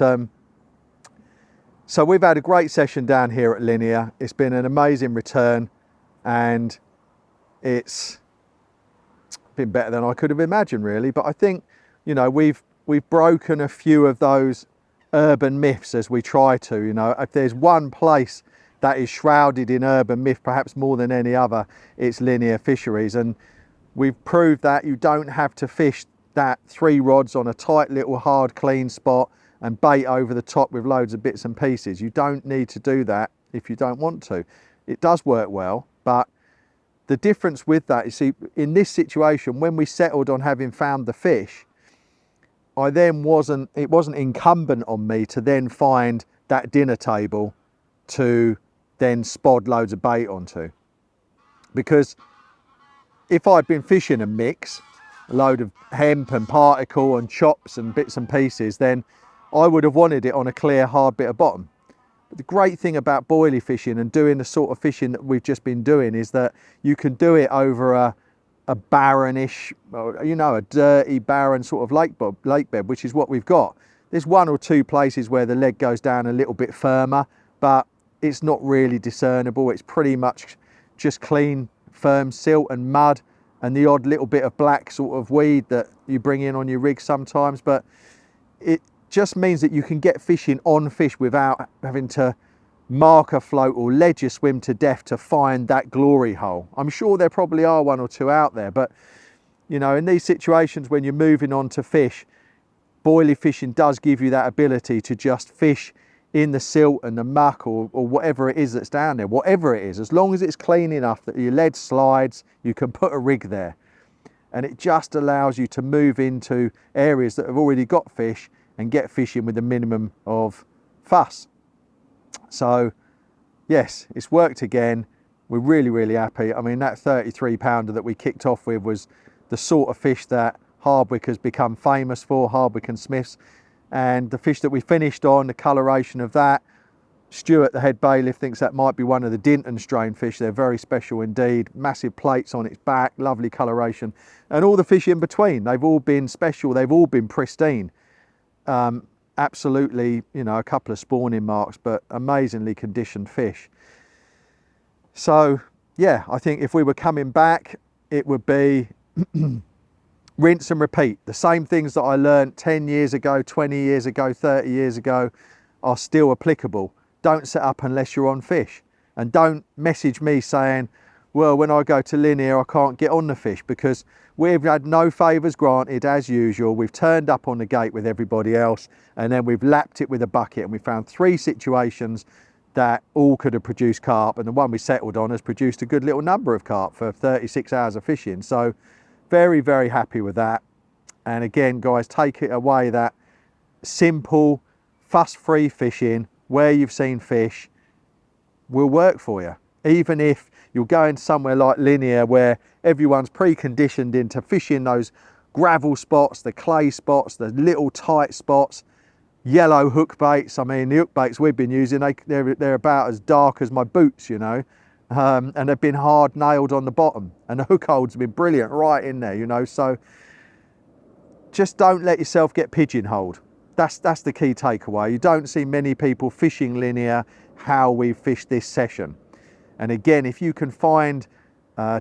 so we've had a great session down here at Linear. It's been an amazing return, and it's been better than I could have imagined, really. But I think, you know, we've broken a few of those urban myths as we try to. You know, if there's one place that is shrouded in urban myth, perhaps more than any other, it's Linear Fisheries. And we've proved that you don't have to fish that 3 rods on a tight little hard clean spot and bait over the top with loads of bits and pieces. You don't need to do that if you don't want to. It does work well, but the difference with that, you see, in this situation, when we settled on having found the fish, it wasn't incumbent on me to then find that dinner table to then spod loads of bait onto. Because if I'd been fishing a mix, a load of hemp and particle and chops and bits and pieces, then I would have wanted it on a clear, hard bit of bottom. But the great thing about boilie fishing and doing the sort of fishing that we've just been doing is that you can do it over a barrenish, you know, a dirty, barren sort of lake bed, which is what we've got. There's 1 or 2 places where the leg goes down a little bit firmer, but it's not really discernible. It's pretty much just clean, firm silt and mud, and the odd little bit of black sort of weed that you bring in on your rig sometimes. But it just means that you can get fishing on fish without having to mark a float or ledge a swim to death to find that glory hole. I'm sure there probably are 1 or 2 out there, but you know, in these situations when you're moving on to fish, boilie fishing does give you that ability to just fish in the silt and the muck or whatever it is that's down there, whatever it is, as long as it's clean enough that your lead slides, you can put a rig there. And it just allows you to move into areas that have already got fish and get fishing with a minimum of fuss. So yes, it's worked again. we're really happy. I mean, that 33 pounder that we kicked off with was the sort of fish that Hardwick has become famous for, Hardwick and Smiths. And the fish that we finished on, the coloration of that, Stuart, the head bailiff, thinks that might be one of the Dinton strain fish. They're very special indeed. Massive plates on its back, lovely coloration. And all the fish in between, they've all been special. They've all been pristine. Absolutely, you know, a couple of spawning marks, but amazingly conditioned fish. So, yeah, I think if we were coming back, it would be rinse and repeat. The same things that I learned 10 years ago, 20 years ago, 30 years ago are still applicable. Don't set up unless you're on fish. And don't message me saying, well, when I go to Linear, I can't get on the fish, because we've had no favours granted as usual. We've turned up on the gate with everybody else, and then we've lapped it with a bucket, and we found 3 situations that all could have produced carp, and the one we settled on has produced a good little number of carp for 36 hours of fishing. So very happy with that. And again, guys, take it away that simple, fuss-free fishing where you've seen fish will work for you. Even if you're going somewhere like Linear where everyone's preconditioned into fishing those gravel spots, the clay spots, the little tight spots, yellow hook baits. I mean, the hook baits we've been using, they're about as dark as my boots, you know, and they've been hard nailed on the bottom, and the hook holds have been brilliant right in there, you know. So just don't let yourself get pigeonholed. That's the key takeaway. You don't see many people fishing Linear how we fished this session. And again, if you can find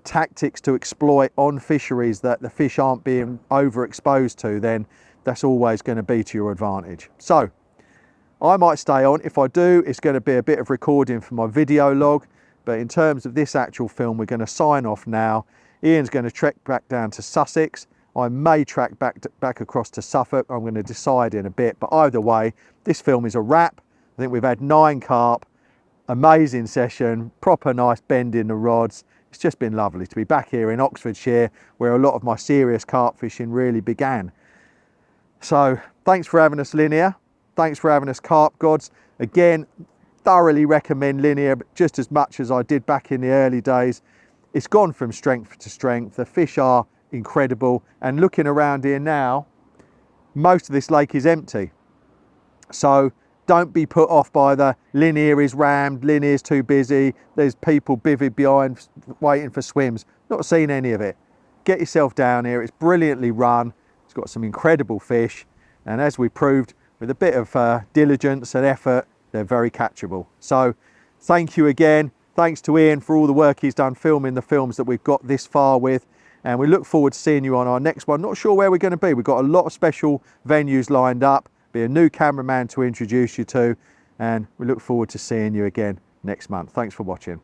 tactics to exploit on fisheries that the fish aren't being overexposed to, then that's always going to be to your advantage. So I might stay on. If I do, it's going to be a bit of recording for my video log. But in terms of this actual film, we're going to sign off now. Ian's going to trek back down to Sussex. I may track back across to Suffolk. I'm going to decide in a bit. But either way, this film is a wrap. I think we've had 9 carp. Amazing session, proper nice bend in the rods. It's just been lovely to be back here in Oxfordshire, where a lot of my serious carp fishing really began. So thanks for having us, Linear. Thanks for having us, Carp Gods. Again, thoroughly recommend Linear just as much as I did back in the early days. It's gone from strength to strength. The fish are incredible. And looking around here now, most of this lake is empty. So don't be put off by the Linear is rammed, Linear's too busy, there's people bivvied behind waiting for swims. Not seen any of it. Get yourself down here. It's brilliantly run. It's got some incredible fish. And as we proved, with a bit of diligence and effort, they're very catchable. So thank you again. Thanks to Ian for all the work he's done filming the films that we've got this far with. And we look forward to seeing you on our next one. Not sure where we're going to be. We've got a lot of special venues lined up. Be a new cameraman to introduce you to, and we look forward to seeing you again next month. Thanks for watching.